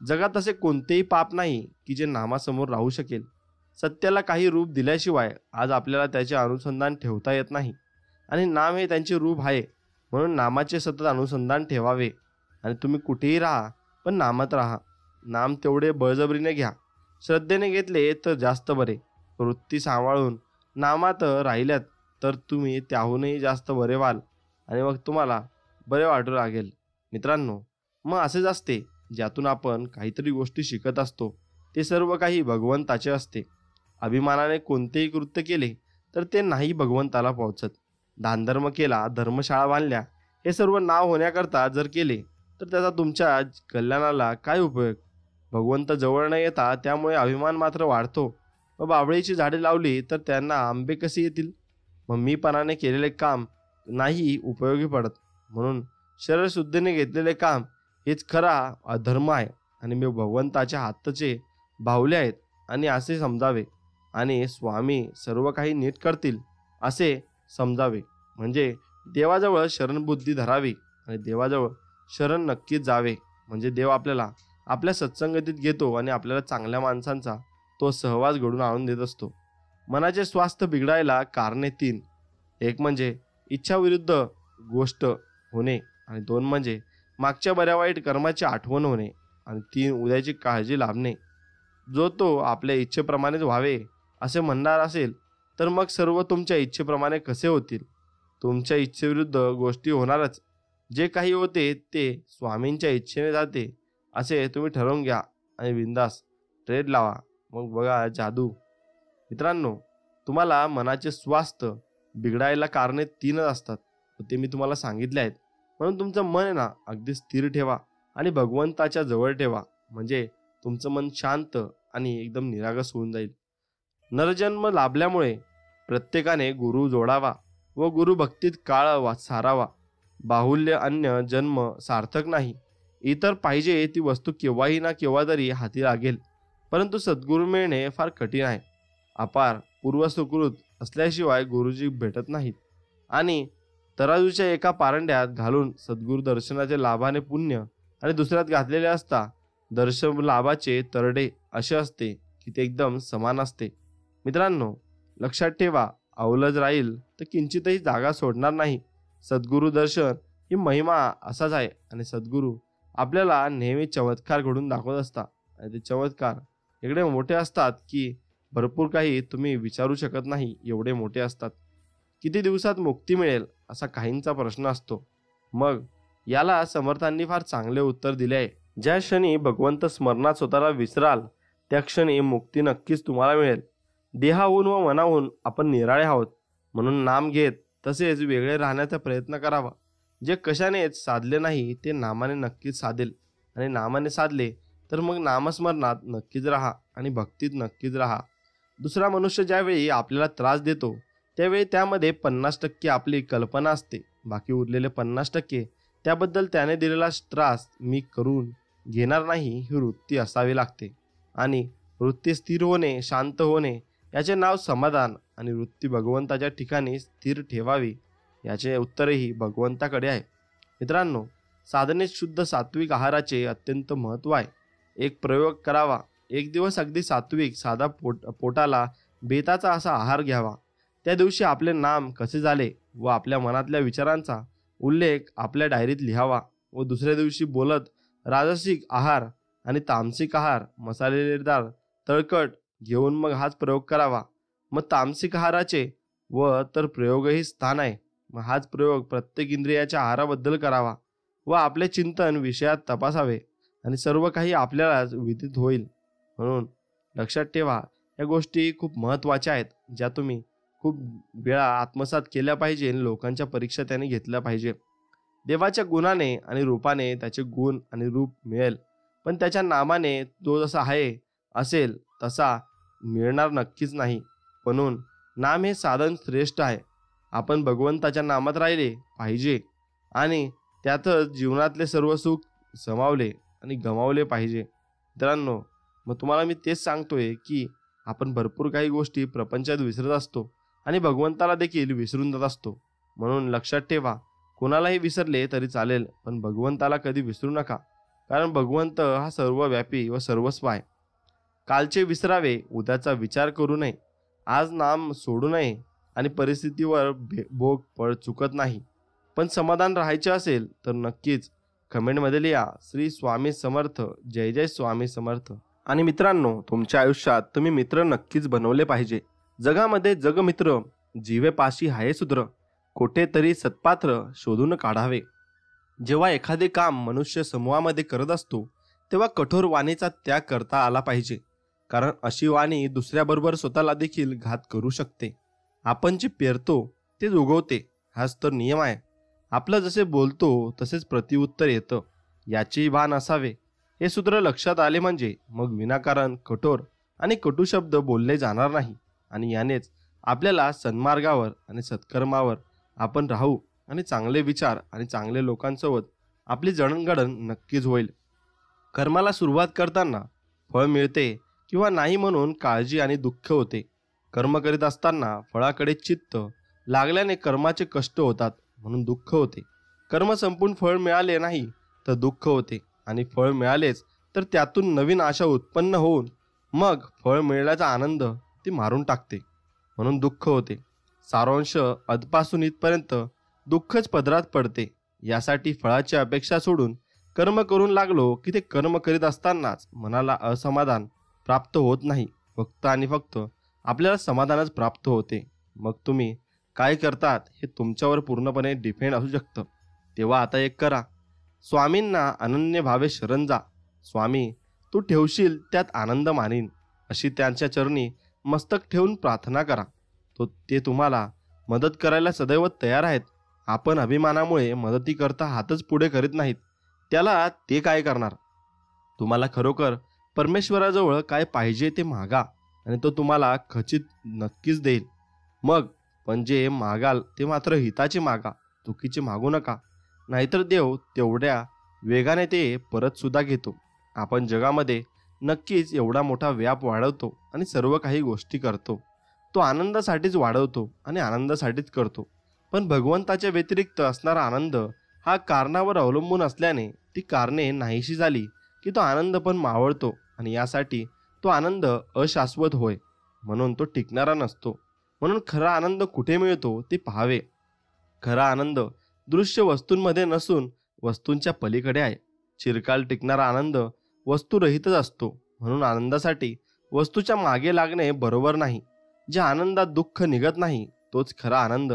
जगात असे कोणतेही पाप नाही की जे नामासमोर राहू शकेल. सत्याला काही रूप दिल्याशिवाय आज आपल्याला त्याचे अनुसंधान ठेवता येत नाही. आणि नाम हे त्यांचे रूप आहे, म्हणून नामाचे सतत अनुसंधान ठेवावे. आणि तुम्ही कुठेही राहा पण नामात राहा. नाम तेवढे बळजबरीने घ्या, श्रद्धेने घेतले तर जास्त बरे. वृत्ती सांभाळून नामात राहिल्यात तर तुम्ही त्याहूनही जास्त बरे व्हाल आणि मग तुम्हाला बरे वाटू लागेल. मित्रांनो, मग असेच असते ज्यातून आपण काहीतरी गोष्टी शिकत असतो ते सर्व काही भगवंताचे असते. अभिमानाने कोणतेही कृत्य केले तर ते नाही भगवंताला पोहोचत. दानधर्म केला, धर्मशाळा बांधल्या, हे सर्व नाव होण्याकरता जर केले तर त्याचा तुमच्या कल्याणाला काय उपयोग. भगवंत जवळ न येता त्यामुळे अभिमान मात्र वाढतो. व बाभळीची झाडे लावली तर त्यांना आंबे कसे येतील. मग मीपणाने केलेले काम नाही उपयोगी पडत. म्हणून शरीरशुद्धीने घेतलेले काम हेच खरा अधर्म आहे आणि मी भगवंताच्या हातचे बाहुले आहेत आणि असे समजावे. आणि स्वामी सर्व काही नीट करतील असे समजावे. म्हणजे देवाजवळ शरणबुद्धी धरावी आणि देवाजवळ शरण नक्कीच जावे. म्हणजे देव आपल्याला आपल्या सत्संगतीत घेतो आणि आपल्याला चांगल्या माणसांचा तो सहवास घडून आणून देत असतो. मनाचे स्वास्थ्य बिघडायला कारणे 3. एक म्हणजे इच्छाविरुद्ध गोष्ट होणे, आणि 2 म्हणजे मागच्या बऱ्या वाईट कर्माची आठवण होणे, आणि 3 उद्याची काळजी लाभणे. जो तो आपल्या इच्छेप्रमाणेच व्हावे असे म्हणणार असेल तर मग सर्व तुमच्या इच्छेप्रमाणे कसे होतील. तुमच्या इच्छेविरुद्ध गोष्टी होणारच. जे काही होते ते स्वामींच्या इच्छेने जाते असे तुम्ही ठरवून घ्या आणि बिंदास ट्रेड लावा, मग बघा जादू. मित्रांनो, तुम्हाला मनाचे स्वास्थ्य बिघडायला कारणे 3 असतात, ते मी तुम्हाला सांगितले आहेत. म्हणून तुमचं मन आहे ना अगदी स्थिर ठेवा आणि भगवंताच्या जवळ ठेवा. म्हणजे तुमचं मन शांत आणि एकदम निरागस होऊन जाईल. नरजन्म लाभल्यामुळे प्रत्येकाने गुरु जोडावा व गुरुभक्तीत काळ सारावा. बाहुल्य अन्य जन्म सार्थक नाही. इतर पाहिजे ती वस्तू केव्हाही ना केव्हा तरी हाती लागेल, परंतु सद्गुरू मिळणे फार कठीण आहे. अपार पूर्वसुकृत असल्याशिवाय गुरुजी भेटत नाहीत. आणि तराजूच्या एका पारंड्यात घालून सद्गुरू दर्शनाचे लाभाने पुण्य आणि दुसऱ्यात घातलेले असता दर्शन लाभाचे तरडे असे असते की ते एकदम समान असते. मित्रांनो, लक्षात ठेवा, अवलज राहील तर किंचितही जागा सोडणार नाही. सद्गुरू दर्शन ही महिमा असाच आहे आणि सद्गुरू आपल्याला नेहमी चमत्कार घडून दाखवत असतात आणि ते चमत्कार एवढे मोठे असतात की भरपूर काही तुम्ही विचारू शकत नाही, एवढे मोठे असतात. किती दिवसात मुक्ती मिळेल असा काहींचा प्रश्न असतो. मग याला समर्थांनी फार चांगले उत्तर दिले आहे. ज्या क्षणी भगवंत स्मरणात स्वतःला विसराल त्या क्षणी मुक्ती नक्कीच तुम्हाला मिळेल. देहाहून व मनाहून आपण निराळे आहोत म्हणून नाम घेत तसेच वेगळे राहण्याचा प्रयत्न करावा. जे कशानेच साधले नाही ते नामाने नक्कीच साधेल, आणि नामाने साधले तर मग नामस्मरणात नक्कीच राहा आणि भक्तीत नक्कीच राहा. दुसरा मनुष्य ज्यावेळी आपल्याला त्रास देतो त्यावेळी त्यामध्ये 50% आपली कल्पना असते, बाकी उरलेले 50% त्याबद्दल त्याने दिलेला त्रास मी करून घेणार नाही ही वृत्ती असावी लागते. आणि वृत्ती स्थिर होणे, शांत होणे याचे नाव समाधान, आणि वृत्ती भगवंताच्या ठिकाणी स्थिर ठेवावी याचे उत्तरही भगवंताकडे आहे. मित्रांनो, साधनेत शुद्ध सात्विक आहाराचे अत्यंत महत्त्व आहे. एक प्रयोग करावा. एक दिवस अगदी सात्विक साधा पोटाला बेताचा असा आहार घ्यावा. त्या दिवशी आपले नाम कसे झाले व आपल्या मनातल्या विचारांचा उल्लेख आपल्या डायरीत लिहावा व दुसऱ्या दिवशी बोलत राजसिक आहार आणि तामसिक आहार मसालेदार तळकट घेऊन मग हाच प्रयोग करावा. मग तामसिक आहाराचे व तर प्रयोगही स्थान आहे. मग हाच प्रयोग प्रत्येक इंद्रियाच्या आहाराबद्दल करावा व आपले चिंतन विषयात तपासावे आणि सर्व काही आपल्यालाच विदित होईल. म्हणून लक्षात ठेवा, या गोष्टी खूप महत्त्वाच्या आहेत ज्या तुम्ही खूप वेळा आत्मसात केल्या पाहिजे आणि लोकांच्या परीक्षा त्याने घेतल्या पाहिजे. देवाच्या गुणाने आणि रूपाने त्याचे गुण आणि रूप मिळेल, पण त्याच्या नामाने तो जसा आहे असेल तसा मिळणार नक्कीच नाही. म्हणून नाम हे साधन श्रेष्ठ आहे. आपण भगवंताच्या नामात राहिले पाहिजे आणि त्यातच जीवनातले सर्व सुख समावले आणि गमावले पाहिजे. मित्रांनो, मग तुम्हाला मी तेच सांगतोय की आपण भरपूर काही गोष्टी प्रपंचात विसरत असतो आणि भगवंताला देखील विसरून जात असतो. म्हणून लक्षात ठेवा, कोणालाही विसरले तरी चालेल, पण भगवंताला कधी विसरू नका, कारण भगवंत हा सर्वव्यापी व सर्वस्व आहे. कालचे विसरावे, उद्याचा विचार करू नये, आज नाम सोडू नये आणि परिस्थितीवर भोग पळ चुकत नाही. पण समाधान राहायचे असेल तर नक्कीच कमेंटमध्ये लिहा श्री स्वामी समर्थ, जय जय स्वामी समर्थ. आणि मित्रांनो, तुमच्या आयुष्यात तुम्ही मित्र नक्कीच बनवले पाहिजे. जगामध्ये जगमित्र जीवे पाशी आहे सूत्र, कोठेतरी सत्पात्र शोधून काढावे. जेव्हा एखादे काम मनुष्य समूहामध्ये करत असतो तेव्हा कठोर वाणीचा त्याग करता आला पाहिजे, कारण अशी वाणी दुसऱ्याबरोबर स्वतःला देखील घात करू शकते. आपण जे पेरतो ते उगवते, हाच तर नियम आहे. आपलं जसे बोलतो तसेच प्रतिउत्तर येतं, याचेही भान असावे. हे सूत्र लक्षात आले म्हणजे मग विनाकारण कठोर आणि कटू शब्द बोलले जाणार नाही, आणि यानेच आपल्याला सन्मार्गावर आणि सत्कर्मावर आपण राहू आणि चांगले विचार आणि चांगले लोकांसोबत आपली जडणघडण नक्कीच होईल. कर्माला सुरुवात करताना फळ मिळते किंवा नाही म्हणून काळजी आणि दुःख होते. कर्म करीत असताना फळाकडे चित्त लागल्याने कर्माचे कष्ट होतात म्हणून दुःख होते. कर्म संपून फळ मिळाले नाही तर दुःख होते, आणि फळ मिळालेच तर त्यातून नवीन आशा उत्पन्न होऊन मग फळ मिळाल्याचा आनंद ती मारून टाकते म्हणून दुःख होते. सारांश अधपासून इथपर्यंत दुःखच पदरात पडते. यासाठी फळाची अपेक्षा सोडून कर्म करून लागलो की ते कर्म करीत असतानाच मनाला असमाधान प्राप्त होत नाही, फक्त आणि फक्त आपल्याला समाधानच प्राप्त होते. मग तुम्ही काय करतात हे तुमच्यावर पूर्णपणे डिपेंड असू शकतं. तेव्हा आता एक करा, स्वामींना अनन्य भावे शरण जा. स्वामी, तू ठेवशील त्यात आनंद मानीन अशी त्यांच्या चरणी मस्तक ठेवून प्रार्थना करा. ते तुम्हाला मदत करायला सदैव तयार आहेत. आपण अभिमानामुळे मदतीकरता हातच पुढे करीत नाहीत, त्याला ते काय करणार. तुम्हाला खरोखर परमेश्वराजवळ काय पाहिजे ते मागा आणि तो तुम्हाला खचित नक्कीच देईल. मग पण जे मागाल ते मात्र हिताचे मागा, चुकीचे मागू नका, नाहीतर देव तेवढ्या वेगाने ते परत सुद्धा घेतो. आपण जगामध्ये नक्कीच एवढा मोठा व्याप वाढवतो आणि सर्व काही गोष्टी करतो, तो आनंदासाठीच वाढवतो आणि आनंदासाठीच करतो. पण भगवंताच्या व्यतिरिक्त असणारा आनंद हा कारणावर अवलंबून असल्याने ती कारणे नाहीशी झाली की तो आनंद पण मावळतो, आणि यासाठी तो आनंद अशाश्वत होय, म्हणून तो टिकणारा नसतो. म्हणून खरा आनंद कुठे मिळतो ते पाहावे. खरा आनंद दृश्य वस्तूंमध्ये नसून वस्तूंच्या पलीकडे आहे. चिरकाल टिकणारा आनंद वस्तुरहितच असतो. म्हणून आनंदासाठी वस्तूच्या मागे लागणे बरोबर नाही. ज्या आनंदात दुःख निघत नाही तोच खरा आनंद.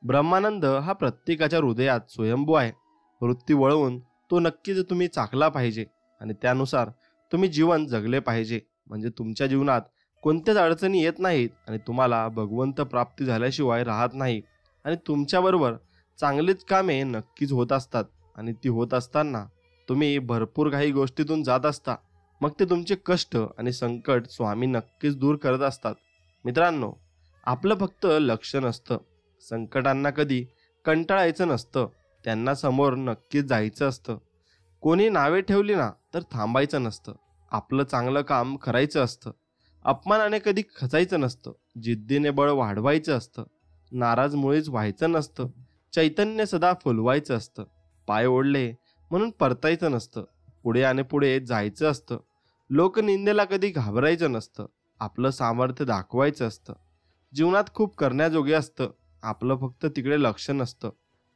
ब्रह्मानंद हा प्रत्येकाच्या हृदयात स्वयंभू आहे. वृत्ती वळवून तो नक्कीच तुम्ही चाखला पाहिजे आणि त्यानुसार तुम्ही जीवन जगले पाहिजे. म्हणजे तुमच्या जीवनात कोणत्याच अडचणी येत नाहीत आणि तुम्हाला भगवंत प्राप्ती झाल्याशिवाय राहत नाही. आणि तुमच्याबरोबर चांगलीच कामे नक्कीच होत असतात आणि ती होत असताना तुम्ही भरपूर काही गोष्टीतून जात असता. मग ते तुमचे कष्ट आणि संकट स्वामी नक्कीच दूर करत असतात. मित्रांनो, आपलं फक्त लक्ष नसतं. संकटांना कधी कंटाळायचं नसतं, त्यांना समोर नक्कीच जायचं असतं. कोणी नावे ठेवली ना तर थांबायचं नसतं. आपलं चांगलं काम करायचं असतं. अपमानाने कधी खचायचं नसतं. जिद्दीने बळ वाढवायचं असतं. नाराज मुळीच व्हायचं नसतं. चैतन्य सदा फुलवायचं असतं. पाय ओढले म्हणून परतायचं नसतं. पुढे आणि पुढे जायचं असतं. लोकनिंदेला कधी घाबरायचं नसतं. आपलं सामर्थ्य दाखवायचं असतं. जीवनात खूप करण्याजोगे असतं. आपलं फक्त तिकडे लक्ष नसतं.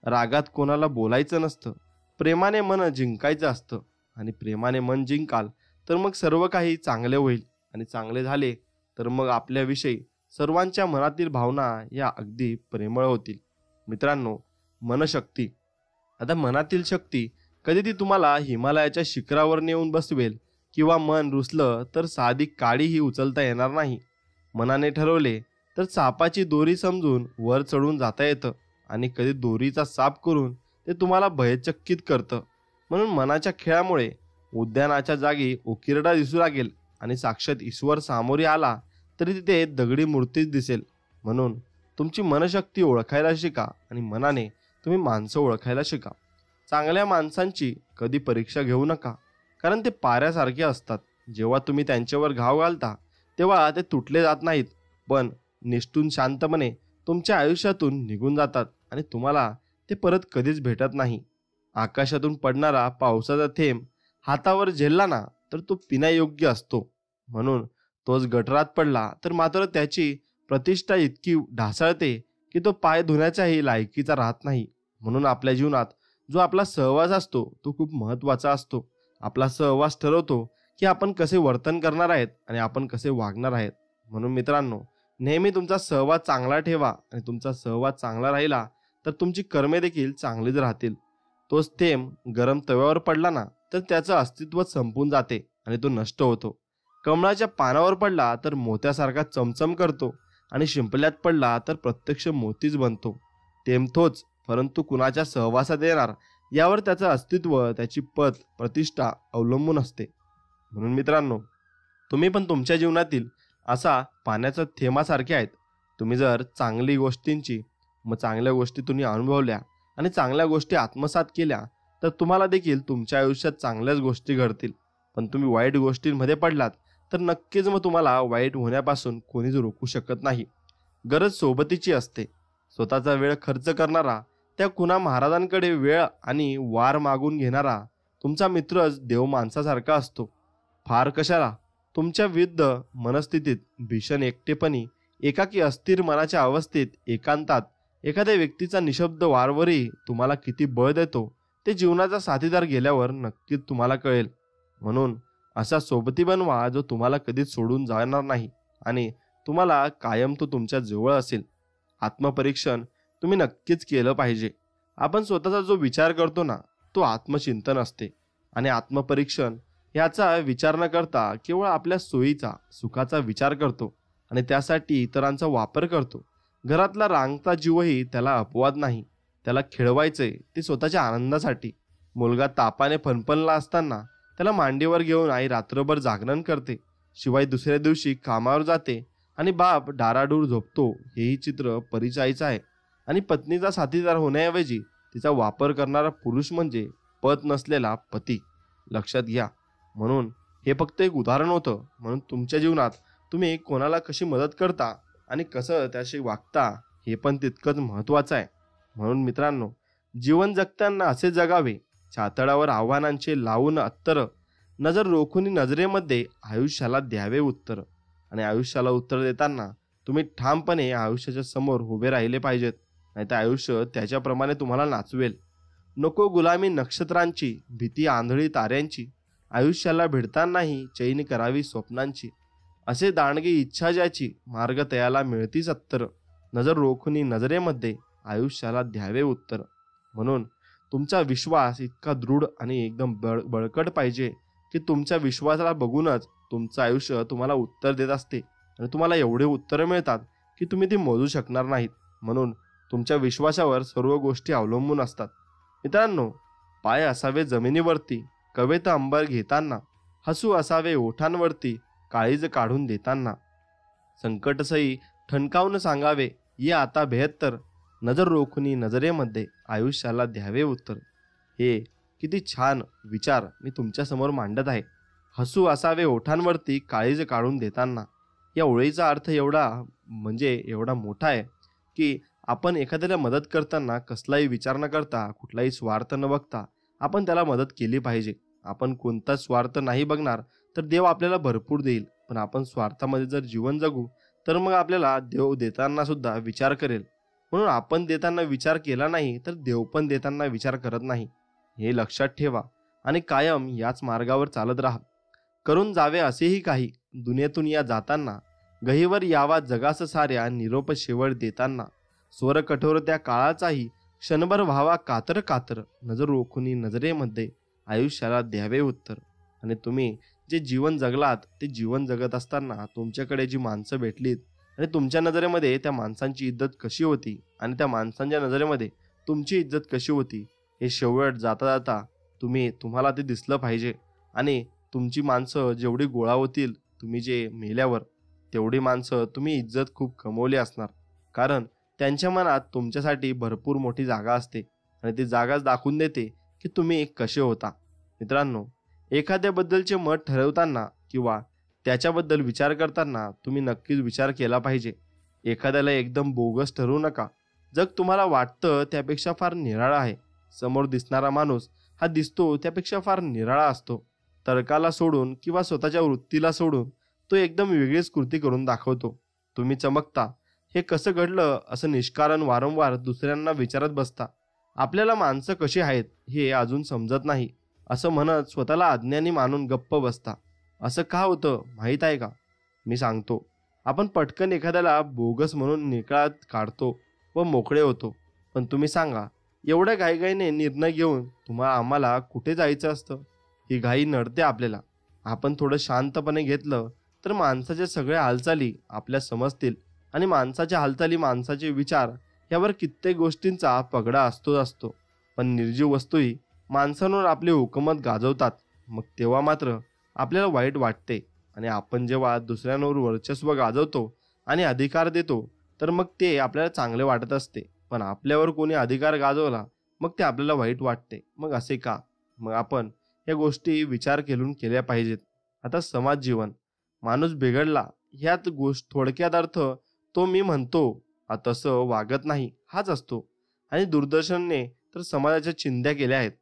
रागात कोणाला बोलायचं नसतं. प्रेमाने मन जिंकायचं असतं आणि प्रेमाने मन जिंकाल तर मग सर्व काही चांगले होईल आणि चांगले झाले तर मग आपल्याविषयी सर्वांच्या मनातील भावना या अगदी प्रेमळ होतील. मित्रांनो, मनशक्ती. आता मनातील शक्ती कधी ती तुम्हाला हिमालयाच्या शिखरावर नेऊन बसवेल किंवा मन रुसलं तर साधी काडीही उचलता येणार नाही. मनाने ठरवले तर सापाची दोरी समजून वर चढून जाता येतं आणि कधी दोरीचा साप करून ते तुम्हाला भयचकित करतं. म्हणून मनाच्या खेळामुळे उद्यानाच्या जागी उकिरडा दिसू लागेल आणि साक्षात ईश्वर सामोरी आला तरी तिथे दगडी मूर्तीच दिसेल. म्हणून तुमची मनशक्ती ओळखायला शिका आणि मनाने तुम्ही माणसं ओळखायला शिका. चांगल्या माणसांची कधी परीक्षा घेऊ नका, कारण ते पाऱ्यासारखे असतात. जेव्हा तुम्ही त्यांच्यावर घाव घालता तेव्हा ते तुटले जात नाहीत, पण निष्ठून शांतपणे तुमच्या आयुष्यातून निघून जातात आणि तुम्हाला ते परत कधीच भेटत नाही. आकाशातून पडणारा पावसाचा थेंब हातावर झेलला ना तर तो पिण्यायोग्य असतो. म्हणून तोच गटारात पडला तर मात्र त्याची प्रतिष्ठा इतकी ढासळते की तो पाय धुण्याच्याही लायकीचा राहत नाही. म्हणून आपल्या जीवनात जो आपला सहवास असतो तो खूप महत्त्वाचा असतो. आपला सहवास ठरवतो की आपण कसे वर्तन करणार आहेत आणि आपण कसे वागणार आहेत. म्हणून मित्रांनो, नेहमी तुमचा सहवास चांगला ठेवा आणि तुमचा सहवास चांगला राहिला तर तुमची कर्मे देखील चांगलीच राहतील. तोच थेंब गरम तव्यावर पडला ना तर त्याचं अस्तित्व संपून जाते आणि तो नष्ट होतो. कमळाच्या पानावर पडला तर मोत्यासारखा चमचम करतो आणि शिंपल्यात पडला तर प्रत्यक्ष मोतीच बनतो. थेंब तोच, परंतु कुणाच्या सहवासात येणार यावर त्याचं अस्तित्व, त्याची पत, प्रतिष्ठा अवलंबून असते. म्हणून मित्रांनो, तुम्ही पण तुमच्या जीवनातील असा पाण्याच्या थेंबासारखे आहेत. तुम्ही जर चांगली गोष्टींची चांगल्या गोष्टी तुम्ही अनुभवल्या आणि चांगल्या गोष्टी आत्मसात केल्या तर तुम्हाला देखील तुमच्या आयुष्यात चांगल्याच गोष्टी घडतील. पण तुम्ही वाईट गोष्टींमध्ये पडलात तर नक्कीच मग तुम्हाला वाईट होण्यापासून कोणीच रोखू शकत नाही. गरज सोबतीची असते. स्वतःचा वेळ खर्च करणारा, त्या कुणा महाराजांकडे वेळ आणि वार मागून घेणारा तुमचा मित्रच देव माणसासारखा असतो. फार कशाला, तुमच्या विरुद्ध मनस्थितीत, भीषण एकटेपणी, एकाकी अस्थिर मनाच्या अवस्थेत, एकांतात एखाद्या व्यक्तीचा निशब्द वारवरही तुम्हाला किती बळ देतो ते जीवनाचा साथीदार गेल्यावर नक्कीच तुम्हाला कळेल. म्हणून असा सोबती बनवा जो तुम्हाला कधीच सोडून जाणार नाही आणि तुम्हाला कायम तो तुमच्या जवळ असेल. आत्मपरीक्षण तुम्ही नक्कीच केलं पाहिजे. आपण स्वतःचा जो विचार करतो ना तो आत्मचिंतन असते आणि आत्मपरीक्षण याचा विचार न करता केवळ आपल्या सोयीचा, सुखाचा विचार करतो आणि त्यासाठी इतरांचा वापर करतो. घरातला रांगता जीवही त्याला अपवाद नाही. त्याला खेळवायचंय ते स्वतःच्या आनंदासाठी. मुलगा तापाने फणफणला असताना त्याला मांडीवर घेऊन आई रात्रभर जागरण करते, शिवाय दुसऱ्या दिवशी कामावर जाते आणि बाप डाराडूर झोपतो. हेही चित्र परिचयाचं आहे. आणि पत्नीचा साथीदार होण्याऐवजी तिचा वापर करणारा पुरुष म्हणजे पत नसलेला पती. लक्षात घ्या. म्हणून हे फक्त एक उदाहरण होतं. म्हणून तुमच्या जीवनात तुम्ही कोणाला कशी मदत करता आणि कसं त्याशी वागता हे पण तितकंच महत्त्वाचं आहे. म्हणून मित्रांनो, जीवन जगताना असे जगावे, छातडावर आव्हानांचे लावून अत्तर, नजर रोखून नजरेमध्ये आयुष्याला द्यावे उत्तर. आणि आयुष्याला उत्तर देताना तुम्ही ठामपणे आयुष्याच्या समोर उभे राहिले पाहिजेत, नाहीतर आयुष्य त्याच्याप्रमाणे तुम्हाला नाचवेल. नको गुलामी नक्षत्रांची, भीती आंधळी ताऱ्यांची, आयुष्याला भिडतानाही चैन करावी स्वप्नांची. असे दांडगी इच्छा ज्याची, मार्ग तयाला मिळती सत्तर. नजर रोखुनी नजरेमध्ये, आयुष्याला द्यावे उत्तर. म्हणून तुमचा विश्वास इतका दृढ आणि एकदम बळकट पाहिजे की तुमच्या विश्वासाला बघूनच तुमचं आयुष्य तुम्हाला उत्तर देत असते आणि तुम्हाला एवढे उत्तरं मिळतात की तुम्ही ती मोजू शकणार नाहीत. म्हणून तुमच्या विश्वासावर सर्व गोष्टी अवलंबून असतात. मित्रांनो, पाय असावे जमिनीवरती, कवेत अंबर घेताना, हसू असावे ओठांवरती, काळीज काढून देताना, संकटसही ठणकावून सांगावे, ये आता 72. नजर रोखुनी नजरेमध्ये, आयुष्याला द्यावे उत्तर. हे किती छान विचार मी तुमच्या समोर मांडत आहे. हसू असावे ओठांवरती, काळीज काढून देताना. या ओळीचा अर्थ एवढा मोठा आहे की आपण एखाद्याला मदत करताना कसलाही विचार न करता, कुठलाही स्वार्थ न बघता आपण त्याला मदत केली पाहिजे. आपण कोणताच स्वार्थ नाही बघणार तर देव आपल्याला भरपूर देईल. पण आपण स्वार्थामध्ये जर जीवन जगू तर मग आपल्याला देव देताना सुद्धा विचार करेल. म्हणून आपण देताना विचार केला नाही तर देव पण देताना विचार करत नाही. हे लक्षात ठेवा आणि कायम याच मार्गावर चालत राहा. करून जावे असेही काही, दुनियेतून या जाताना, गहीवर यावा जगास साऱ्या, निरोप शेवट देताना. स्वर कठोर त्या काळाचाही, क्षणभर व्हावा कातर कातर. नजर रोखुनी नजरेमध्ये, आयुष्याला द्यावे उत्तर. आणि तुम्ही जे जीवन जगलात ते जीवन जगत असताना तुमच्याकडे जी माणसं भेटलीत आणि तुमच्या नजरेमध्ये त्या माणसांची इज्जत कशी होती आणि त्या माणसांच्या नजरेमध्ये तुमची इज्जत कशी होती, हे शेवट जाता जाता तुम्हाला ते दिसलं पाहिजे. आणि तुमची माणसं जेवढी गोळा होतील तुम्ही जे मेल्यावर, तेवढी माणसं तुम्ही इज्जत खूप कमवली असणार. कारण त्यांच्या मनात तुमच्यासाठी भरपूर मोठी जागा असते आणि ती जागाच दाखवून देते की तुम्ही कसे होता. मित्रांनो, एखाद्याबद्दलचे मत ठरवताना किंवा त्याच्याबद्दल विचार करताना तुम्ही नक्कीच विचार केला पाहिजे. एखाद्याला एकदम बोगस ठरवू नका. जग तुम्हाला वाटतं त्यापेक्षा फार निराळा आहे. समोर दिसणारा माणूस हा दिसतो त्यापेक्षा फार निराळा असतो. तर्काला सोडून किंवा स्वतःच्या वृत्तीला सोडून तो एकदम वेगळीच कृती करून दाखवतो. तुम्ही चमकता, हे कसं घडलं असं निष्कारण वारंवार दुसऱ्यांना विचारत बसता. आपल्याला माणसं कशी आहेत हे अजून समजत नाही असं म्हणत स्वतःला अज्ञानी मानून गप्प बसता. असं का होतं माहीत आहे का? मी सांगतो. आपण पटकन एखाद्याला बोगस म्हणून निकाळात काढतो व मोकळे होतो. पण तुम्ही सांगा, एवढ्या घाईघाईने निर्णय घेऊन आम्हाला कुठे जायचं असतं? ही घाई नडते आपल्याला. आपण थोडं शांतपणे घेतलं तर माणसाच्या सगळ्या हालचाली आपल्या समजतील आणि माणसाच्या हालचाली, माणसाचे विचार यावर कित्येक गोष्टींचा पगडा असतो. पण निर्जीव वस्तूही माणसांवर आपले हुकूमत गाजवतात. मग तेव्हा मात्र आपल्याला वाईट वाटते. आणि आपण जेव्हा दुसऱ्यांवर वर्चस्व गाजवतो आणि अधिकार देतो तर मग ते आपल्याला चांगले वाटत असते. पण आपल्यावर कोणी अधिकार गाजवला मग ते आपल्याला वाईट वाटते. मग असे का? मग आपण या गोष्टी विचार केल्या पाहिजेत. आता समाज जीवन, माणूस बिघडला ह्यात थोडक्यात अर्थ तो मी म्हणतो तसं वागत नाही हाच असतो. आणि दूरदर्शनने तर समाजाच्या चिंध्या केल्या आहेत.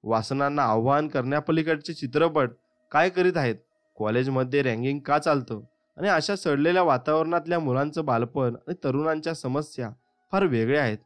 वासनांना आव्हान करण्यापलीकडचे चित्रपट काय करीत आहेत? कॉलेजमध्ये रँकिंग का चालतं? आणि अशा सडलेल्या वातावरणातल्या मुलांचं बालपण आणि तरुणांच्या समस्या फार वेगळ्या आहेत.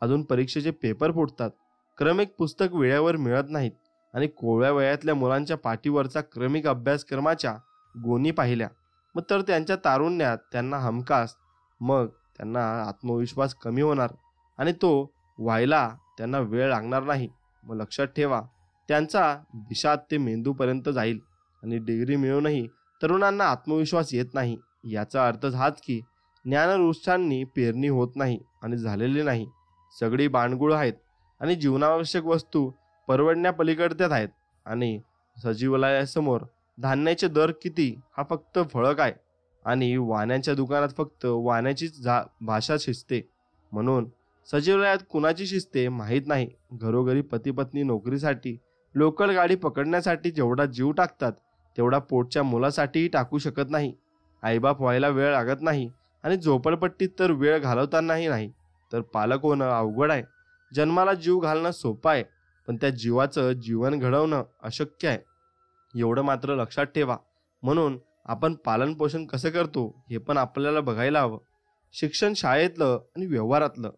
अजून परीक्षेचे पेपर फुटतात, क्रमिक पुस्तक वेळेवर मिळत नाहीत आणि कोवळ्या वयातल्या मुलांच्या पाठीवरचा क्रमिक अभ्यासक्रमाच्या गोणी पाहिल्या मग तर त्यांच्या तारुण्यात त्यांना हमखास मग त्यांना आत्मविश्वास कमी होणार आणि तो व्हायला त्यांना वेळ लागणार नाही. मग लक्षात ठेवा, त्यांचा दिशात ते मेंदूपर्यंत जाईल. आणि डिग्री मिळूनही तरुणांना आत्मविश्वास येत नाही. याचा अर्थ हाच की ज्ञानवृक्षांनी पेरणी होत नाही आणि झालेली नाही. सगळी बाणगुळ आहेत आणि जीवनावश्यक वस्तू परवडण्यापलीकडच्याच आहेत. आणि सजीवालयासमोर धान्याचे दर किती हा फक्त फळक आहे. आणि वाण्याच्या दुकानात फक्त वाण्याचीच भाषा शिजते. म्हणून सचिवालयात कुणाची शिजते माहीत नाही. घरोघरी पती पत्नी नोकरीसाठी, लोकल गाडी पकडण्यासाठी जेवढा जीव टाकतात तेवढा पोटच्या मुलासाठीही टाकू शकत नाही. आईबाप व्हायला वेळ लागत नाही आणि झोपडपट्टीत तर वेळ घालवतानाही नाही. तर पालक होणं अवघड आहे. जन्माला जीव घालणं सोपं आहे, पण त्या जीवाचं जीवन घडवणं अशक्य आहे. एवढं मात्र लक्षात ठेवा. म्हणून आपण पालनपोषण कसं करतो हे पण आपल्याला बघायला हवं. शिक्षण शाळेतलं आणि व्यवहारातलं,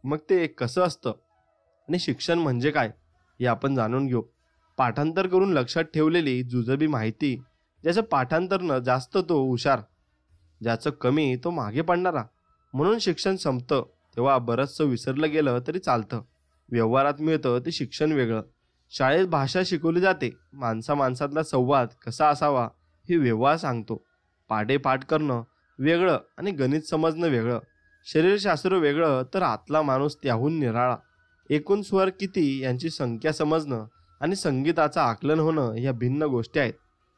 मग ते कसं असतं आणि शिक्षण म्हणजे काय हे आपण जाणून घेऊ. पाठांतर करून लक्षात ठेवलेली जुजबी माहिती, ज्याचं पाठांतर न जास्त तो हुशार ज्याचं कमी तो मागे पडणारा. म्हणून शिक्षण संपतं तेव्हा बरंचसं विसरलं गेलं तरी चालतं. व्यवहारात मिळतं ते शिक्षण वेगळं. शाळेत भाषा शिकवली जाते, माणसातला संवाद कसा असावा हे व्यवहार सांगतो. पाठ करणं वेगळं आणि गणित समजणं वेगळं, शरीरशास्त्र वेगळं तर आतला माणूस त्याहून निराळा. एकूण स्वर किती यांची संख्या समजणं आणि संगीताचं आकलन होणं या भिन्न गोष्टी आहेत.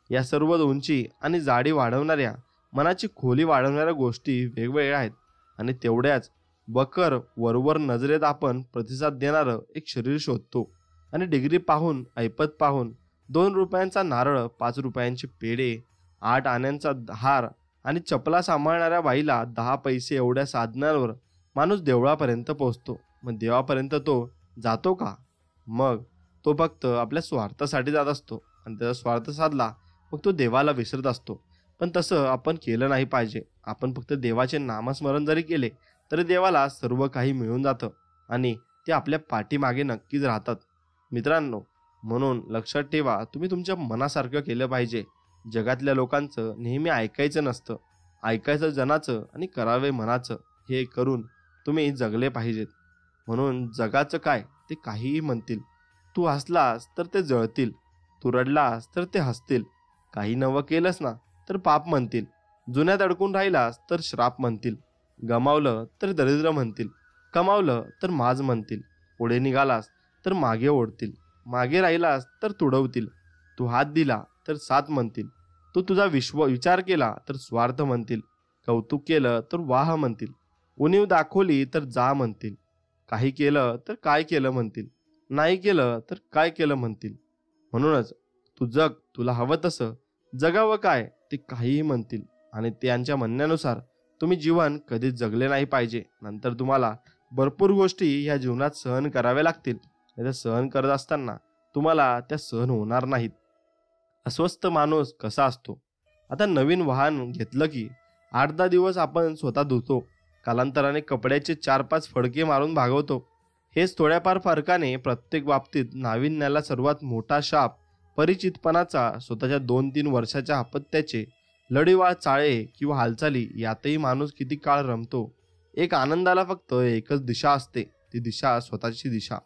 या सर्व उंची आणि जाडी वाढवणाऱ्या, मनाची खोली वाढवणाऱ्या गोष्टी वेगवेगळ्या आहेत. आणि तेवढ्याच बकर वरवर नजरेत आपण प्रतिसाद देणारं एक शरीर शोधतो. आणि डिग्री पाहून, ऐपत पाहून 2 रुपयांचा नारळ, 5 रुपयांचे पेढे, 8 आण्यांचा हार आणि चपला सांभाळणाऱ्या बाईला 10 पैसे एवढ्या साधनांवर माणूस देवळापर्यंत पोहोचतो. मग देवापर्यंत तो जातो का? मग तो फक्त आपल्या स्वार्थासाठी जात असतो आणि त्याचा स्वार्थ साधला मग तो देवाला विसरत असतो. पण तसं आपण केलं नाही पाहिजे. आपण फक्त देवाचे नामस्मरण जरी केले तरी देवाला सर्व काही मिळून जातं आणि ते आपल्या पाठीमागे नक्कीच राहतात. मित्रांनो, म्हणून लक्षात ठेवा, तुम्ही तुमच्या मनासारखं केलं पाहिजे. जगातल्या लोकांचं नेहमी ऐकायचं नसतं, ऐकायचं जनाचं आणि करावे मनाचं. हे करून तुम्ही जगले पाहिजेत. म्हणून जगाचं काय ते काहीही म्हणतील. तू हसलास तर ते जळतील, तू रडलास तर ते हसतील, काही नवं केलंस ना तर पाप म्हणतील, जुन्यात अडकून राहिलास तर श्राप म्हणतील, गमावलं तर दरिद्र म्हणतील, कमावलं तर माज म्हणतील, पुढे निघालास तर मागे ओढतील, मागे राहिलास तर तुडवतील, तू हात दिला तर साथ म्हणतील, तू तुझा विचार केला तर स्वार्थ म्हणतील, कौतुक केलं तर वाह म्हणतील, उणीव दाखवली तर जा म्हणतील, काही केलं तर काय केलं म्हणतील, नाही केलं तर काय केलं म्हणतील. म्हणूनच तू जग, तुला हवं तसं जगावं काय ते काहीही म्हणतील. आणि त्यांच्या म्हणण्यानुसार तुम्ही जीवन कधीच जगले नाही पाहिजे. नंतर तुम्हाला भरपूर गोष्टी ह्या जीवनात सहन कराव्या लागतील. त्या सहन करत असताना तुम्हाला त्या सहन होणार नाहीत. अस्वस्थ माणूस कसा असतो? आता नवीन वाहन घेतलं की 8-10 दिवस आपण स्वतः धुतो, कालांतराने कपड्याचे 4-5 फडके मारून भागवतो. हेच थोड्याफार फरकाने प्रत्येक बाबतीत नाविन्याला सर्वात मोठा शाप परिचितपणाचा, स्वतःच्या 2-3 वर्षाच्या अपत्याचे लढीवाळ चाळे किंवा हालचाली यातही माणूस किती काळ रमतो. एक आनंदाला फक्त एकच दिशा असते, ती दिशा स्वतःची दिशा.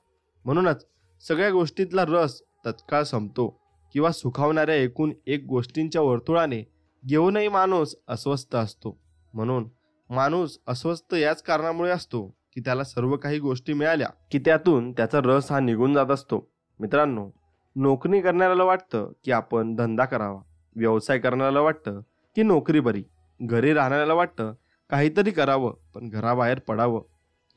म्हणूनच सगळ्या गोष्टीतला रस तत्काळ संपतो किंवा सुखावणाऱ्या एकूण एक गोष्टींच्या वर्तुळाने घेऊनही माणूस अस्वस्थ असतो. म्हणून माणूस अस्वस्थ याच कारणामुळे असतो की त्याला सर्व काही गोष्टी मिळाल्या की त्यातून त्याचा रस हा निघून जात असतो. मित्रांनो, नोकरी करणाऱ्याला वाटतं की आपण धंदा करावा, व्यवसाय करणाऱ्याला वाटतं की नोकरी बरी, घरी राहणाऱ्याला वाटतं काहीतरी करावं पण घराबाहेर पडावं,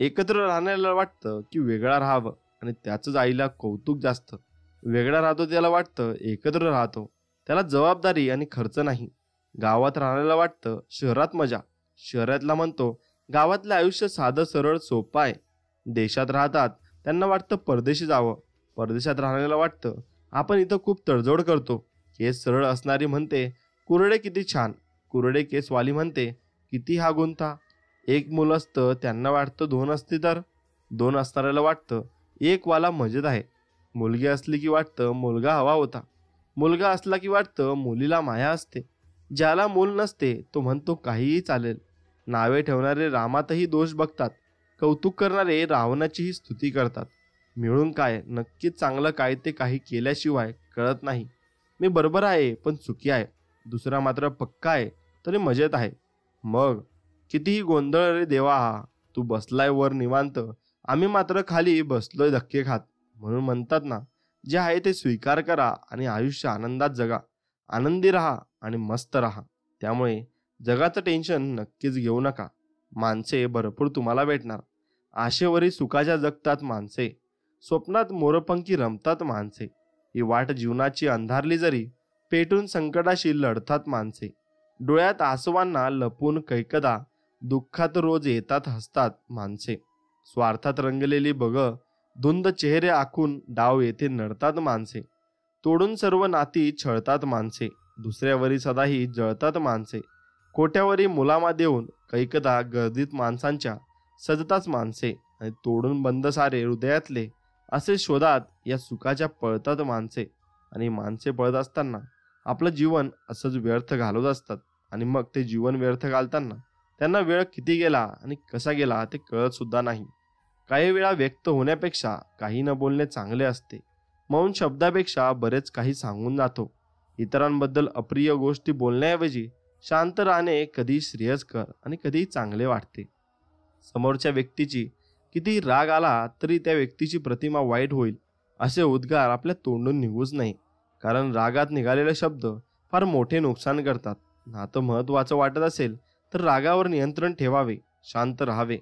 एकत्र राहणाऱ्याला वाटतं की वेगळा राहावं आणि त्याचंच आईला कौतुक जास्त. वेगळा राहतो त्याला वाटतं एकत्र राहतो, त्याला जबाबदारी आणि खर्च नाही. गावात राहणाऱ्याला वाटतं शहरात मजा, शहरातला म्हणतो गावातलं आयुष्य साधं सरळ सोपं आहे. देशात राहतात त्यांना वाटतं परदेशी जावं, परदेशात राहणाऱ्याला वाटतं आपण इथं खूप तडजोड करतो. केस सरळ असणारी म्हणते कुरडे किती छान, कुरडे केसवाली म्हणते किती हा गुंता. एक मुलं असतं त्यांना वाटतं 2 असती तर, 2 असणाऱ्याला वाटतं एक वाला मजेत आहे. मुलगी असली की वाटतं मुलगा हवा होता, मुलगा असला की वाटतं मुलीला माया असते. ज्याला मूल नसते तो म्हणतो काहीही चालेल. नावे ठेवणारे रामातही दोष बघतात, कौतुक करणारे रावणाचीही स्तुती करतात. मिळून काय, नक्कीच चांगलं काय ते काही केल्याशिवाय कळत नाही. मी बरोबर आहे पण चुकी आहे, दुसरा मात्र पक्का आहे तरी मजेत आहे. मग कितीही गोंधळ रे देवा हा, तू बसलाय वर निवांत, आम्ही मात्र खाली बसलोय धक्के खात. म्हणून म्हणतात ना, जे आहे ते स्वीकार करा आणि आयुष्य आनंदात जगा, आनंदी राहा आणि मस्त राहा. त्यामुळे जगाचं टेन्शन नक्कीच घेऊ नका. माणसे भरपूर तुम्हाला भेटणार. आशेवरी सुखाच्या जगतात माणसे, स्वप्नात मोरपंखी रमतात माणसे. ही वाट जीवनाची अंधारली जरी पेटून संकटाशी लढतात माणसे. डोळ्यात आसवांना लपून कैकदा दुःखात रोज येतात हसतात माणसे. स्वार्थात रंगलेली बघ धुंद चेहरे आखून डाव येथे नडतात माणसे. तोडून सर्व नाती छळतात माणसे, दुसऱ्यावरी सदाही जळतात माणसे. कोट्यावरी मुलामा देऊन कैकदा गर्दीत माणसांच्या सजताच माणसे. आणि तोडून बंद सारे हृदयातले असे शोधात या सुखाच्या पळतात माणसे. आणि माणसे पळत असताना आपलं जीवन असंच व्यर्थ घालवत असतात. आणि मग ते जीवन व्यर्थ घालताना त्यांना वेळ किती गेला आणि कसा गेला ते कळत सुद्धा नाही. काही वेळा व्यक्त होण्यापेक्षा काही न बोलणे चांगले असते. मौन शब्दापेक्षा बरेच काही सांगून जातो. इतरांबद्दल अप्रिय गोष्टी बोलण्याऐवजी शांत राहणे कधी श्रेयस्कर आणि कधी चांगले वाटते. समोरच्या व्यक्तीची किती राग आला तरी त्या व्यक्तीची प्रतिमा वाईट होईल असे उद्गार आपल्या तोंडून निघूच नाही. कारण रागात निघालेले शब्द फार मोठे नुकसान करतात. नातं महत्त्वाचं वाटत असेल तर रागावर नियंत्रण ठेवावे, शांत राहावे.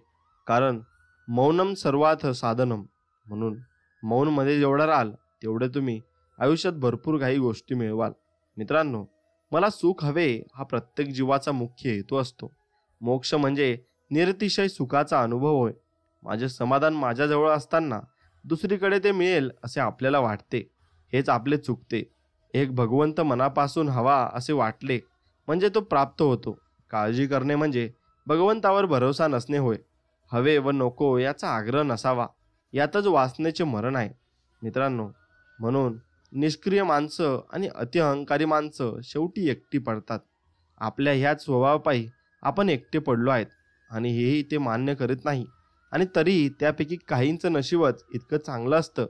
कारण मौनम सर्वार्थ साधनम. म्हणून मौनमध्ये जेवढा राहाल तेवढे तुम्ही आयुष्यात भरपूर काही गोष्टी मिळवाल. मित्रांनो, मला सुख हवे हा प्रत्येक जीवाचा मुख्य हेतू असतो. मोक्ष म्हणजे निरतिशय सुखाचा अनुभव होय. माझे समाधान माझ्याजवळ असताना दुसरीकडे ते मिळेल असे आपल्याला वाटते, हेच आपले चुकते. एक भगवंत मनापासून हवा असे वाटले म्हणजे तो प्राप्त होतो. काळजी करणे म्हणजे भगवंतावर भरोसा नसणे होय. हवे व नको याचा आग्रह नसावा, यातच वासनेचे मरण आहे. मित्रांनो, म्हणून निष्क्रिय माणसं आणि अतिअहंकारी माणसं शेवटी एकटी पडतात. आपल्या ह्याच स्वभावापायी आपण एकटे पडलो आहेत आणि हेही ते मान्य करीत नाही. आणि तरी त्यापैकी काहींचं नशीबच इतकं चांगलं असतं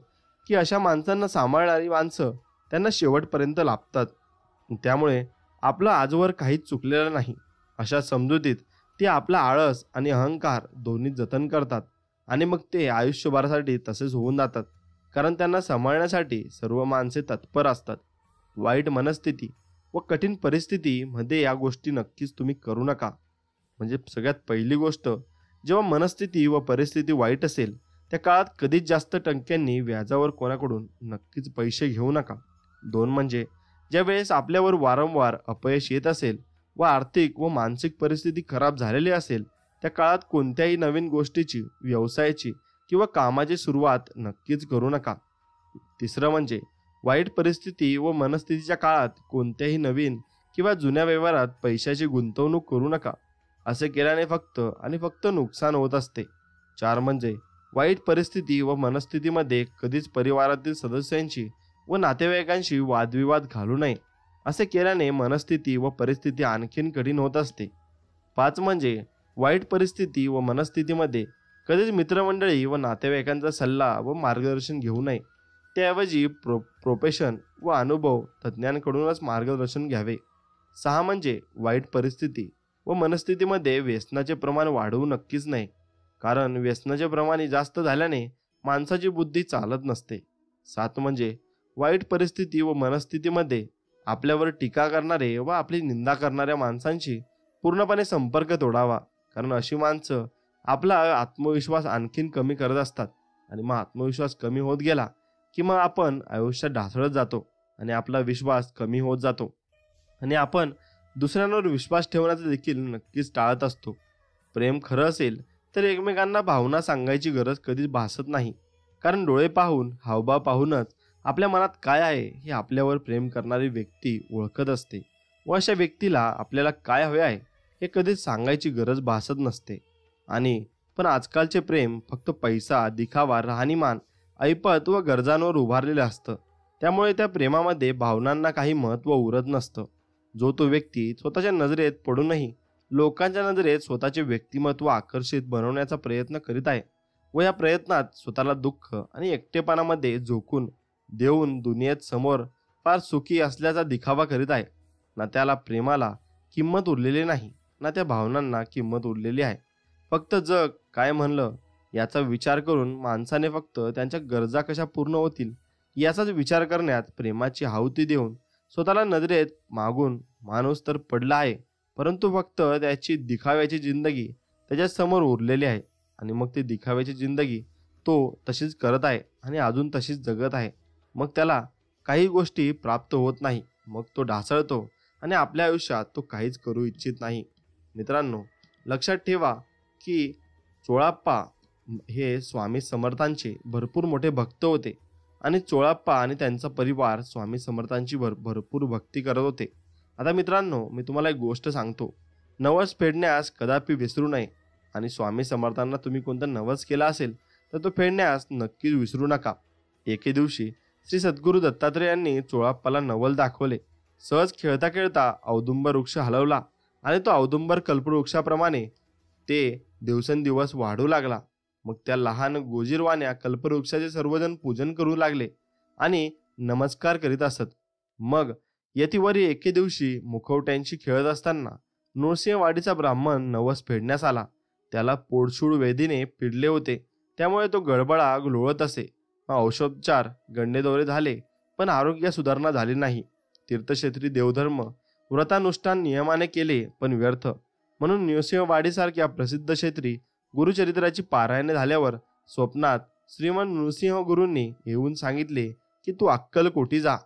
की अशा माणसांना सांभाळणारी माणसं त्यांना शेवटपर्यंत लाभतात. त्यामुळे आपलं आजवर काहीच चुकलेलं नाही अशा समजुतीत ते आपला आळस आणि अहंकार दोन्ही जतन करतात आणि मग ते आयुष्यभरासाठी तसेच होऊन जातात. कारण त्यांना सांभाळण्यासाठी सर्व माणसे तत्पर असतात. वाईट मनस्थिती व कठीण परिस्थितीमध्ये या गोष्टी नक्कीच तुम्ही करू नका. म्हणजे सगळ्यात पहिली गोष्ट, जेव्हा मनस्थिती व परिस्थिती वाईट असेल त्या काळात कधीच जास्त टक्क्यांनी व्याजावर कोणाकडून नक्कीच पैसे घेऊ नका. 2 म्हणजे ज्या वेळेस आपल्यावर वारंवार अपयश येत असेल व आर्थिक व मानसिक परिस्थिती खराब झालेली असेल त्या काळात कोणत्याही नवीन गोष्टीची, व्यवसायाची किंवा कामाची सुरुवात नक्कीच करू नका. 3 म्हणजे वाईट परिस्थिती व मनस्थितीच्या काळात कोणत्याही नवीन किंवा जुन्या व्यवहारात पैशाची गुंतवणूक करू नका. असे केल्याने फक्त आणि फक्त नुकसान होत असते. 4 म्हणजे वाईट परिस्थिती व मनस्थितीमध्ये कधीच परिवारातील सदस्यांची व नातेवाईकांशी वादविवाद घालू नये. असे केल्याने मनस्थिती व परिस्थिती आणखीन कठीण होत असते. 5 म्हणजे वाईट परिस्थिती व मनस्थितीमध्ये कधीच मित्रमंडळी व नातेवाईकांचा सल्ला व मार्गदर्शन घेऊ नये. त्याऐवजी प्रोफेशन व अनुभव तज्ज्ञांकडूनच मार्गदर्शन घ्यावे. 6 म्हणजे वाईट परिस्थिती व मनस्थितीमध्ये व्यसनाचे प्रमाण वाढवू नक्कीच नाही. कारण व्यसनाचे प्रमाण जास्त झाल्याने माणसाची बुद्धी चालत नसते. 7 म्हणजे वाईट परिस्थिती व मनस्थितीमध्ये आपल्यावर टीका करणारे व आपली निंदा करणाऱ्या माणसांशी पूर्णपणे संपर्क तोडावा. कारण अशी माणसं आपला आत्मविश्वास आणखीन कमी करत असतात आणि मग आत्मविश्वास कमी होत गेला की मग आपण आयुष्यात ढासळत जातो आणि आपला विश्वास कमी होत जातो आणि आपण दुसऱ्यांवर विश्वास ठेवण्याचं देखील नक्कीच टाळत असतो. प्रेम खरं असेल तर एकमेकांना भावना सांगायची गरज कधीच भासत नाही. कारण डोळे पाहून, हावभाव पाहूनच आपल्या मनात काय आहे हे आपल्यावर प्रेम करणारी व्यक्ती ओळखत असते व अशा व्यक्तीला आपल्याला काय हवे आहे हे कधीच सांगायची गरज भासत नसते. आणि पण आजकालचे प्रेम फक्त पैसा, दिखावा, राहणीमान, ऐपत व गरजांवर उभारलेलं असतं. त्यामुळे त्या प्रेमामध्ये भावनांना काही महत्त्व उरत नसतं. जो तो व्यक्ती स्वतःच्या नजरेत पडूनही लोकांच्या नजरेत स्वतःचे व्यक्तिमत्व आकर्षित बनवण्याचा प्रयत्न करीत आहे व या प्रयत्नात स्वतःला दुःख आणि एकटेपणामध्ये झोकून देऊन दुनियेत समोर फार सुखी असल्याचा दिखावा करीत आहे. ना त्याला प्रेमाला किंमत उरलेली नाही, ना त्या भावनांना किंमत उरलेली आहे. फक्त जग काय म्हणलं याचा विचार करून माणसाने फक्त त्यांच्या गरजा कशा पूर्ण होतील याचाच विचार करण्यात प्रेमाची आहुती देऊन स्वतःला नजरेत मागून माणूस तर पडला आहे, परंतु फक्त त्याची दिखाव्याची जिंदगी त्याच्या समोर उरलेली आहे. आणि मग ती दिखाव्याची जिंदगी तो तशीच करत आहे आणि अजून तशीच जगत आहे. मग त्याला काही गोष्टी प्राप्त होत नाही. मग तो ढासळतो आणि आपल्या आयुष्यात तो काहीच करू इच्छित नाही. मित्रांनो, लक्षात ठेवा की चोळाप्पा हे स्वामी समर्थांचे भरपूर मोठे भक्त होते आणि चोळाप्पा आणि त्यांचा परिवार स्वामी समर्थांची भरपूर भक्ती करत होते. आता मित्रांनो, मी तुम्हाला एक गोष्ट सांगतो. नवस फेडण्यास कदापि विसरू नये आणि स्वामी समर्थांना तुम्ही कोणता नवस केला असेल तर तो फेडण्यास नक्कीच विसरू नका. एके दिवशी श्री सद्गुरू दत्तात्रय यांनी चोळाप्पाला नवल दाखवले. सहज खेळता खेळता औदुंबर वृक्ष हलवला आणि तो औदुंबर कल्पवृक्षाप्रमाणे ते दिवसेंदिवस वाढू लागला. मग त्या लहान गोजीरवाण्या कल्पवृक्षाचे सर्वजण पूजन करू लागले आणि नमस्कार करीत असत. मग यतीवरी एके दिवशी मुखवट्यांशी खेळत असताना नृसिंहवाडीचा ब्राह्मण नवस फेडण्यास आला. त्याला पोटशूळ वेदीने पिडले होते, त्यामुळे तो गडबडा लोळत असे. औषधोपचार गंडेदोरे झाले, पण आरोग्य सुधारणा झाली नाही. तीर्थक्षेत्री देवधर्म व्रतानुष्ठान नियमाने केले, पण व्यर्थ. म्हणून नृसिंहवाडीसारख्या प्रसिद्ध क्षेत्री गुरुचरित्राची पारायणे झाल्यावर स्वप्नात श्रीमंत नृसिंह गुरूंनी येऊन सांगितले की तू अक्कलकोटी जा.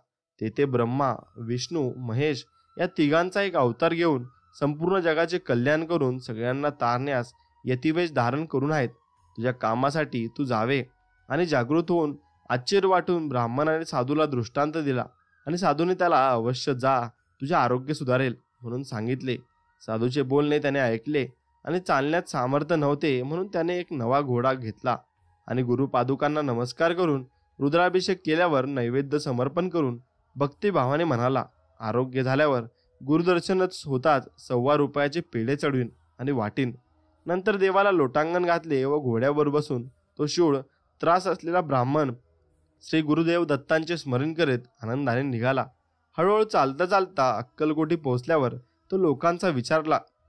तेथे ब्रह्मा, विष्णू, महेश या तिघांचा एक अवतार घेऊन संपूर्ण जगाचे कल्याण करून सगळ्यांना तारण्यास यतिवेश धारण करून आहेत. तुझ्या कामासाठी तू जावे. आणि जागृत होऊन आश्चर्य वाटून ब्राह्मणाने साधूला दृष्टांत दिला आणि साधूने त्याला अवश्य जा, तुझे आरोग्य सुधारेल म्हणून सांगितले. साधूचे बोलणे त्याने ऐकले आणि चालण्यात सामर्थ्य नव्हते, म्हणून त्याने एक नवा घोडा घेतला आणि गुरुपादुकांना नमस्कार करून रुद्राभिषेक केल्यावर नैवेद्य समर्पण करून भक्तिभावाने म्हणाला, आरोग्य झाल्यावर गुरुदर्शनच होताच 1.25 रुपयाचे पेढे चढवीन आणि वाटीन. नंतर देवाला लोटांगण घातले व घोड्यावर बसून तो शूळ त्रास असलेला ब्राह्मण श्री गुरुदेव दत्तांचे स्मरण करीत आनंदाने निघाला. हळूहळू चालता चालता अक्कलकोटी पोहोचल्यावर तो लोकांचा विचार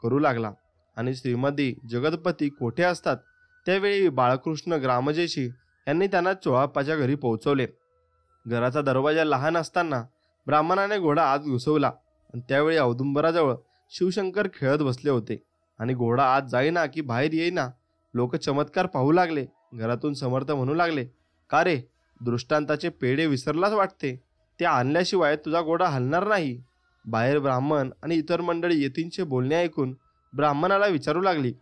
करू लागला आणि श्रीमती जगतपती कोठे असतात त्यावेळी बाळकृष्ण ग्रामजेशी यांनी त्यांना चोळाप्पाच्या घरी पोहोचवले. घराचा दरवाजा लहान असताना ब्राह्मणाने घोडा आत घुसवला आणि त्यावेळी औदुंबराजवळ शिवशंकर खेळत बसले होते आणि घोडा आत जाईना की बाहेर येईना. लोक चमत्कार पाहू लागले. घरातून समर्थ म्हणू लागले, का रे, दृष्टांताचे पेढे विसरलाच वाटते, ते आणल्याशिवाय तुझा घोडा हलणार नाही. बाहेर ब्राह्मण आणि इतर मंडळी यतींचे बोलणे ऐकून ब्राह्मणाला विचारू लागली.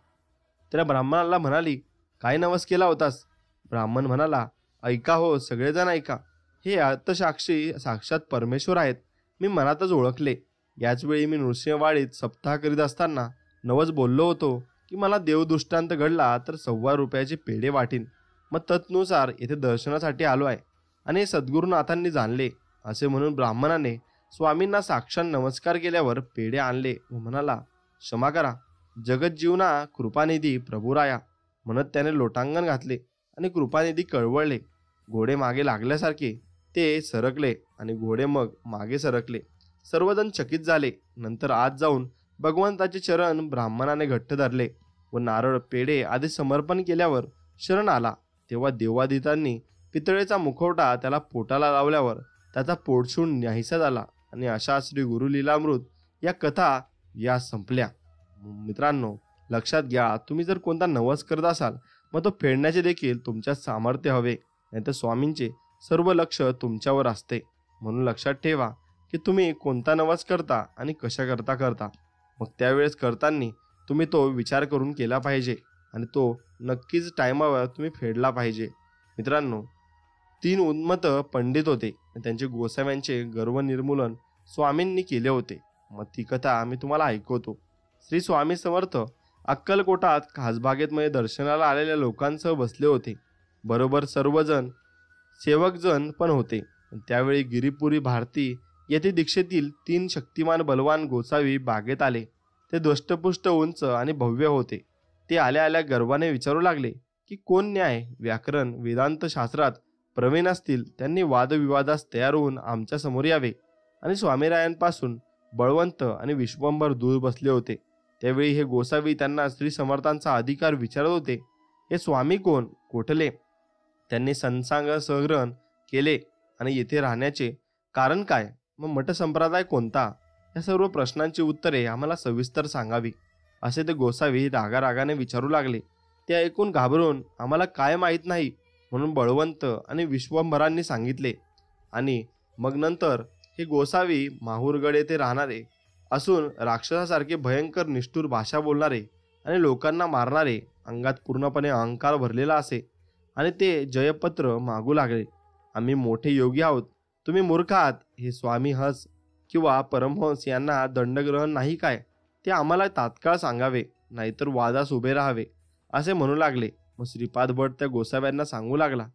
त्या ब्राह्मणाला म्हणाली, काय नवस केला होतास? ब्राह्मण म्हणाला, ऐका हो सगळेजण ऐका. हे अर्थसाक्षी साक्षात परमेश्वर आहेत, मी मनातच ओळखले. याचवेळी मी नृसिंहवाडीत सप्ताह करीत असताना नवस बोललो होतो की मला देवदृष्टांत घडला तर 1.25 रुपयाचे पेढे वाटीन. मग तत्नुसार येथे दर्शनासाठी आलो आहे आणि हे सद्गुरुनाथांनी जाणले. असे म्हणून ब्राह्मणाने स्वामींना साक्षात नमस्कार केल्यावर पेढे आणले व म्हणाला, क्षमा करा, जगज्जीवना कृपानिधी प्रभुराया म्हणत त्याने लोटांगण घातले आणि कृपानिधी कळवळले. घोडे मागे लागल्यासारखे ते सरकले आणि घोडे मग मागे सरकले. सर्वजण चकित झाले. नंतर आत जाऊन भगवंताचे चरण ब्राह्मणाने घट्ट धरले व नारळ, पेढे आदी समर्पण केल्यावर शरण आला. तेव्हा देवादितांनी पितळेचा मुखवटा त्याला पोटाला लावल्यावर त्याचा पोटशूळ नाहीसा झाला. आणि अशा श्री गुरुलीलामृत या कथा या संपल्या. मित्रांनो, लक्षात घ्या, तुम्ही जर कोणता नवस करत असाल मग तो फेडण्याचे देखील तुमच्यात सामर्थ्य हवे, नाहीतर स्वामींचे सर्व लक्ष तुमच्यावर असते. म्हणून लक्षात ठेवा की तुम्ही कोणता नवस करता आणि कशा करता. मग त्यावेळेस करताना तुम्ही तो विचार करून केला पाहिजे आणि तो नक्कीच टायमावर तुम्ही फेडला पाहिजे. मित्रांनो, 3 उन्मत्त पंडित होते. त्यांचे गोसाव्यांचे गर्व निर्मूलन स्वामींनी केले होते. मग ती कथा मी तुम्हाला ऐकवतो. श्री स्वामी समर्थ अक्कलकोटात खासबागेत दर्शनाला आलेल्या लोकांसह बसले होते. बरोबर सर्वजण सेवकजण पण होते. त्यावेळी गिरीपुरी भारती येथे दीक्षेतील 3 शक्तिमान बलवान गोसावी बागेत आले. ते दष्टपुष्ट, उंच आणि भव्य होते. ते आल्या आल्या गर्वाने विचारू लागले की कोण न्याय, व्याकरण, वेदांत शास्त्रात प्रवीण असतील त्यांनी वादविवादास तयार होऊन आमच्या समोर यावे. आणि स्वामीरायांपासून बळवंत आणि विश्वंभर दूर बसले होते. त्यावेळी हे गोसावी त्यांना श्री समर्थांचा अधिकार विचारत होते. हे स्वामी कोण, कोठले, त्यांनी संसांग संग्रहण केले आणि येथे राहण्याचे कारण काय, मग मठ संप्रदाय कोणता, या सर्व प्रश्नांची उत्तरे आम्हाला सविस्तर सांगावी, असे ते गोसावी रागारागाने विचारू लागले. ते ऐकून घाबरून आम्हाला काय माहीत नाही म्हणून बळवंत आणि विश्वंभरांनी सांगितले. आणि मग नंतर हे गोसावी माहूरगड येथे राहणारे असून राक्षसासारखे भयंकर निष्ठुर भाषा बोलणारे आणि लोकांना मारणारे, अंगात पूर्णपणे अहंकार भरलेला असे. आणि ते जयपत्र मागू लागले, आम्ही मोठे योगी आहोत, तुम्ही मूर्ख आहात. हे स्वामी हंस किंवा परमहंस यांना दंडग्रहण नाही काय, ते आम्हाला तात्काळ सांगावे, नाहीतर वादास उभे राहावे, असे म्हणू लागले. मग श्रीपाद भट त्या गोसाव्यांना सांगू लागला,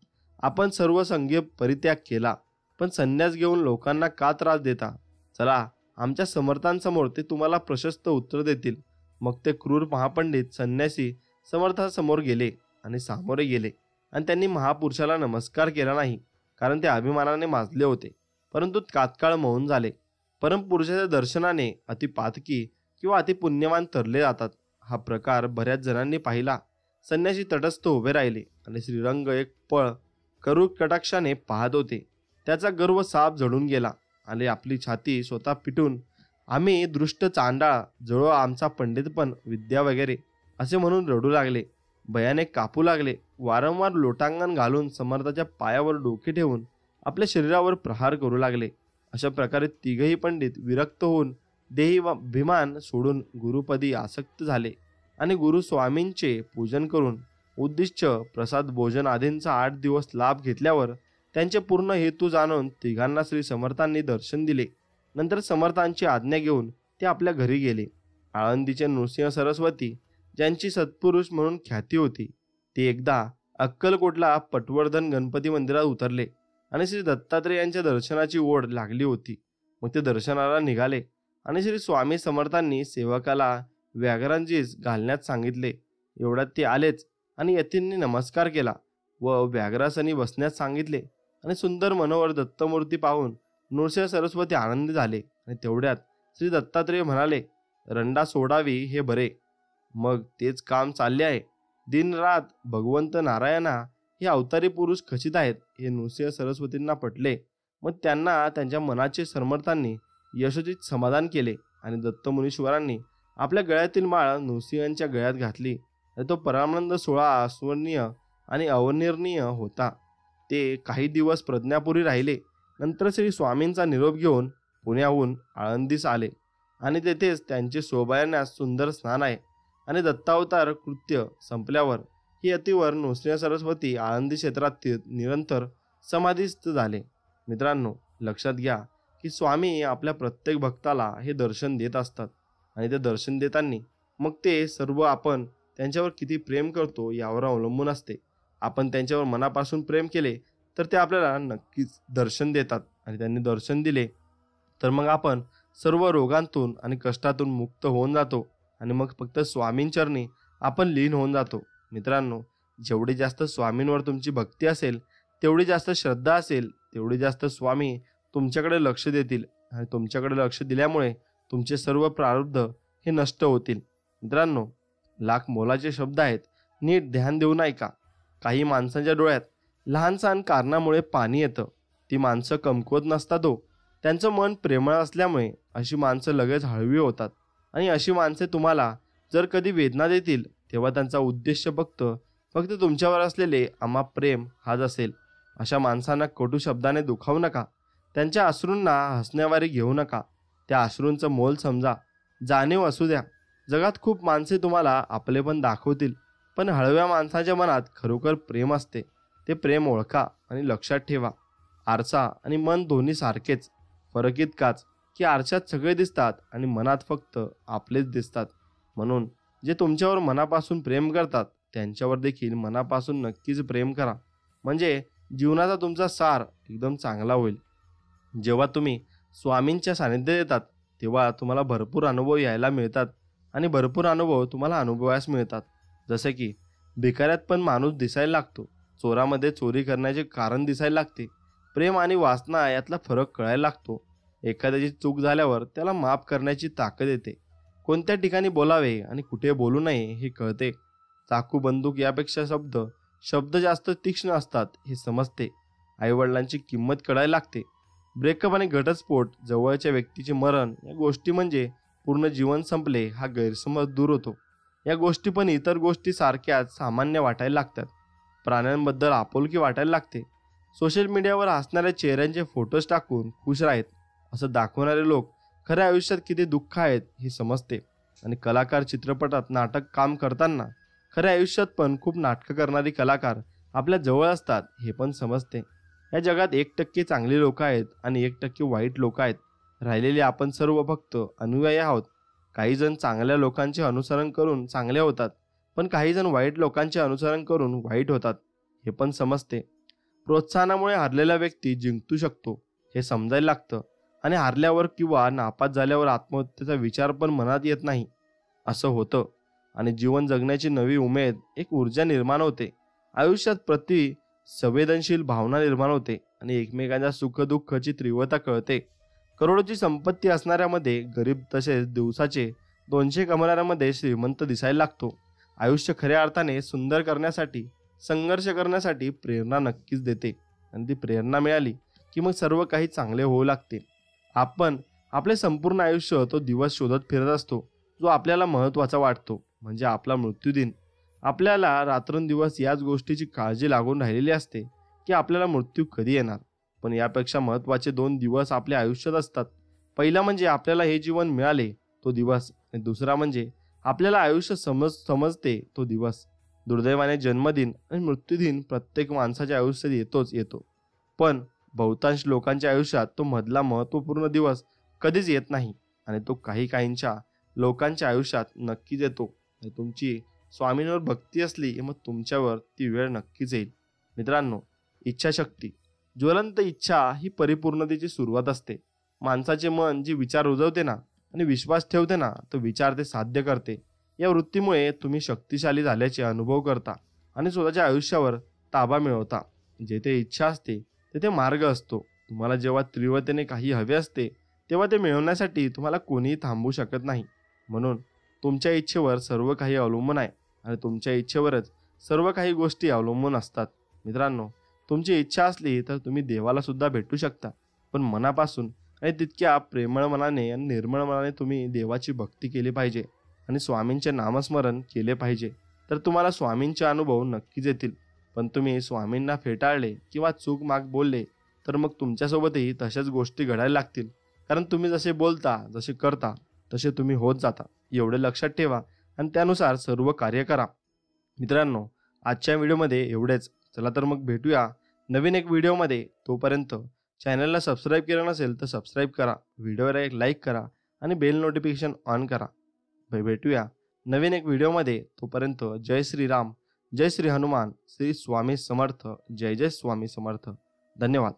आपण सर्व संघीय परित्याग केला, पण संन्यास घेऊन लोकांना का त्रास देता? चला आमच्या समर्थांसमोर ते तुम्हाला प्रशस्त उत्तर देतील. मग ते क्रूर महापंडित संन्यासी समर्थांसमोर गेले आणि सामोरे गेले आणि त्यांनी महापुरुषाला नमस्कार केला नाही, कारण ते अभिमानाने माजले होते, परंतु तात्काळ मौन झाले. परमपुरुषाच्या दर्शनाने अतिपातकी किंवा अतिपुण्यवान तरले जातात. हा प्रकार बऱ्याच जणांनी पाहिला. संन्यासी तटस्थ उभे राहिले आणि श्रीरंग एक पळ करू कटाक्षाने पाहत होते. त्याचा गर्व साप जळून गेला आणि आपली छाती स्वतः पिटून, आम्ही दृष्ट चांडाळ, जळो आमचा पंडितपण, विद्या वगैरे असे म्हणून रडू लागले. भयाने कापू लागले. वारंवार लोटांगण घालून समर्थाच्या पायावर डोके ठेवून आपल्या शरीरावर प्रहार करू लागले. अशा प्रकारे तिघही पंडित विरक्त होऊन देही अभिमान सोडून गुरुपदी आसक्त झाले आणि गुरु स्वामींचे पूजन करून उद्दिष्ट प्रसाद भोजन आदींचा 8 दिवस लाभ घेतल्यावर त्यांचे पूर्ण हेतू जाणून तिघांना श्री समर्थांनी दर्शन दिले. नंतर समर्थांची आज्ञा घेऊन ते आपल्या घरी गेले. आळंदीचे नृसिंह सरस्वती, ज्यांची सत्पुरुष म्हणून ख्याती होती, ते एकदा अक्कलकोटला पटवर्धन गणपती मंदिरात उतरले आणि श्री दत्तात्रेयांच्या दर्शनाची ओढ लागली होती. मग ते दर्शनाला निघाले आणि श्री स्वामी समर्थांनी सेवकाला व्याघ्रांचीच घालण्यात सांगितले. एवढ्यात ते आलेच आणि यतींनी नमस्कार केला व व्याघ्रासनी बसण्यास सांगितले आणि सुंदर मनोहर दत्तमूर्ती पाहून नृसिंह सरस्वती आनंदी झाले. आणि तेवढ्यात श्री दत्तात्रेय म्हणाले, रंडा सोडावी हे बरे. मग तेच काम चालले आहे. दिन रात भगवंत नारायणा हे अवतारी पुरुष खचित आहेत हे नृसिंह सरस्वतींना पटले. मग त्यांना त्यांच्या मनाचे समर्थांनी यशोचित समाधान केले आणि दत्तमुनीश्वरांनी आपल्या गळ्यातील माळ नृसिंहांच्या गळ्यात घातली. तो परमानंद सोहळा अस्वर्णीय आणि अवर्णनीय होता. ते काही दिवस प्रज्ञापुरी राहिले. नंतर श्री स्वामींचा निरोप घेऊन पुण्याहून आळंदीस आले आणि तेथेच त्यांचे शोभायानास सुंदर स्नान आहे. आणि दत्तावतार कृत्य संपल्यावर ही अतिवर नृसिंह सरस्वती आळंदी क्षेत्रात निरंतर समाधीस्थ झाले. मित्रांनो, लक्षात घ्या की स्वामी आपल्या प्रत्येक भक्ताला हे दर्शन देत असतात आणि ते दर्शन देताना मग ते सर्व आपण त्यांच्यावर किती प्रेम करतो यावर अवलंबून असते. आपण त्यांच्यावर मनापासून प्रेम केले तर ते आपल्याला नक्कीच दर्शन देतात आणि त्यांनी दर्शन दिले तर मग आपण सर्व रोगांतून आणि कष्टातून मुक्त होऊन जातो आणि मग फक्त स्वामींचरणी आपण लीन होऊन जातो. मित्रांनो, जेवढी जास्त स्वामींवर तुमची भक्ती असेल, तेवढी जास्त श्रद्धा असेल, तेवढी जास्त स्वामी तुमच्याकडे लक्ष देतील आणि तुमच्याकडे लक्ष दिल्यामुळे तुमचे सर्व प्रारब्ध हे नष्ट होतील. मित्रांनो, लाख मोलाचे शब्द आहेत, नीट ध्यान देऊन ऐका. काही माणसांच्या डोळ्यात लहानसहान कारणामुळे पाणी येतं. ती माणसं कमकुवत नसतात हो, त्यांचं मन प्रेमळ असल्यामुळे अशी माणसं लगेच हळवी होतात. आणि अशी माणसे तुम्हाला जर कधी वेदना देतील तेव्हा त्यांचा उद्देश फक्त तुमच्यावर असलेले अमाप प्रेम हाच असेल. अशा माणसांना कटू शब्दाने दुखावू नका. त्यांच्या अश्रूंना हसण्यावारी घेऊ नका. त्या अश्रूंचं मोल समजा, जाणीव असू द्या. जगात खूप माणसे तुम्हाला आपलेपण दाखवतील, पण हळव्या माणसाच्या मनात खरोखर प्रेम असते. ते प्रेम ओळखा आणि लक्षात ठेवा. आरसा आणि मन दोन्ही सारखेच. फरक इतकाच की आरशात सगळे दिसतात आणि मनात फक्त आपलेच दिसतात. म्हणून जे तुमच्यावर मनापासून प्रेम करतात त्यांच्यावर देखील मनापासून नक्कीच प्रेम करा. म्हणजे जीवनाचा तुमचा सार एकदम चांगला होईल. जेव्हा तुम्ही स्वामींच्या सानिध्यात येतात तेव्हा तुम्हाला भरपूर अनुभव यायला मिळतात आणि भरपूर अनुभव तुम्हाला अनुभवायला मिळतात. जसे की भिकाऱ्यात पण माणूस दिसायला लागतो, चोरामध्ये चोरी करण्याचे कारण दिसायला लागते, प्रेम आणि वासना यातला फरक कळायला लागतो. एखाद्याची चूक झाल्यावर त्याला माफ करण्याची ताकद येते. कोणत्या ठिकाणी बोलावे आणि कुठे बोलू नये हे कळते. चाकू बंदूक यापेक्षा शब्द जास्त तीक्ष्ण असतात हे समजते. आईवडिलांची किंमत कळायला लागते. ब्रेकअप आणि घटस्फोट, जवळच्या व्यक्तीचे मरण या गोष्टी म्हणजे पूर्ण जीवन संपले हा गैरसमज दूर होतो. या गोष्टी पण इतर गोष्टी सारख्याच सामान्य वाटायला लागतात. प्राण्यांबद्दल आपुलकी वाटायला लागते. सोशल मीडियावर हसणाऱ्या चेहऱ्यांचे फोटोज टाकून खुश राहत असं दाखवणारे लोक खऱ्या आयुष्यात किती दुःख आहेत हे समजते. आणि कलाकार चित्रपटात नाटक काम करताना खऱ्या आयुष्यात पण खूप नाटकं करणारी कलाकार आपल्या जवळ असतात हे पण समजते. या जगात 1% चांगली लोक आहेत आणि 1% वाईट लोक आहेत. राहिलेले आपण सर्व फक्त अनुयायी आहोत. काही जण चांगल्या लोकांचे अनुसरण करून चांगले होतात, पण काही जण वाईट लोकांचे अनुसरण करून वाईट होतात हे पण समजते. प्रोत्साहनामुळे हरलेला व्यक्ती जिंकू शकतो हे समजायला लागतं. आणि हारल्यावर किंवा नापास झाल्यावर आत्महत्येचा विचार पण मनात येत नाही. असं होतं आणि जीवन जगण्याची नवी उमेद, एक ऊर्जा निर्माण होते. आयुष्यात प्रति संवेदनशील भावना निर्माण होते आणि एकमेकांच्या सुखदुःखाची तीव्रता कळते. करोडोची संपत्ती असणाऱ्यामध्ये गरीब तसेच दिवसाचे 200 कमवणाऱ्यामध्ये श्रीमंत दिसायला लागतो. आयुष्य खऱ्या अर्थाने सुंदर करण्यासाठी, संघर्ष करण्यासाठी प्रेरणा नक्कीच देते आणि ती प्रेरणा मिळाली की मग सर्व काही चांगले होऊ लागते. आपण आपले संपूर्ण आयुष्य तो दिवस शोधत फिरत असतो जो आपल्याला महत्त्वाचा वाटतो, म्हणजे आपला मृत्यूदिन. आपल्याला रात्रंदिवस याच गोष्टीची काळजी लागून राहिलेली असते की आपल्याला मृत्यू कधी येणार. पण यापेक्षा महत्त्वाचे 2 दिवस आपल्या आयुष्यात असतात. पहिला म्हणजे आपल्याला हे जीवन मिळाले तो दिवस, आणि दुसरा म्हणजे आपल्याला आयुष्य समजते तो दिवस. दुर्दैवाने जन्मदिन आणि मृत्यूदिन प्रत्येक माणसाच्या आयुष्यात येतो, पण बहुतांश लोकांच्या आयुष्यात तो मधला महत्त्वपूर्ण दिवस कधीच येत नाही आणि तो काहींच्या लोकांच्या आयुष्यात नक्कीच येतो. तुमची स्वामींवर भक्ती असली मग तुमच्यावर ती वेळ नक्कीच येईल. मित्रांनो, इच्छाशक्ती, ज्वलंत इच्छा ही परिपूर्णतेची सुरुवात असते. माणसाचे मन जे विचार रुजवते ना आणि विश्वास ठेवते ना, तो विचार ते साध्य करते. या वृत्तीमुळे तुम्ही शक्तिशाली झाल्याचे अनुभव करता आणि स्वतःच्या आयुष्यावर ताबा मिळवता. जेथे इच्छा असते तेथे मार्ग असतो. तुम्हाला जेव्हा तीव्रतेने काही हवे असते तेव्हा ते मिळवण्यासाठी तुम्हाला कोणीही थांबवू शकत नाही. म्हणून तुमच्या इच्छेवर सर्व काही अवलंबून आहे आणि तुमच्या इच्छेवरच सर्व काही गोष्टी अवलंबून असतात. मित्रांनो, तुमची इच्छा असली तर तुम्ही देवाला सुद्धा भेटू शकता, पण मनापासून आणि तितक्या प्रेमळ मनाने आणि निर्मळ मनाने तुम्ही देवाची भक्ती केली पाहिजे आणि स्वामींचे नामस्मरण केले पाहिजे. तर तुम्हाला स्वामींचे अनुभव नक्कीच येतील. पण तुम्ही स्वामींना फेटाळले किंवा चूक माग बोलले तर मग तुमच्यासोबतही तशाच गोष्टी घडायला लागतील. कारण तुम्ही जसे बोलता, जसे करता तसे तुम्ही होत जाता. एवढे लक्षात ठेवा आणि त्यानुसार सर्व कार्य करा. मित्रांनो, आजच्या व्हिडिओमध्ये एवढेच. चला तर मग भेटूया नवीन एक व्हिडिओमध्ये. तोपर्यंत चॅनलला सबस्क्राईब केलं नसेल तर सबस्क्राईब करा, व्हिडिओवर एक लाईक करा आणि बेल नोटिफिकेशन ऑन करा. भेटूया नवीन एक व्हिडिओमध्ये. तोपर्यंत जय श्रीराम, जय श्री हनुमान, श्री स्वामी समर्थ, जय जय स्वामी समर्थ. धन्यवाद.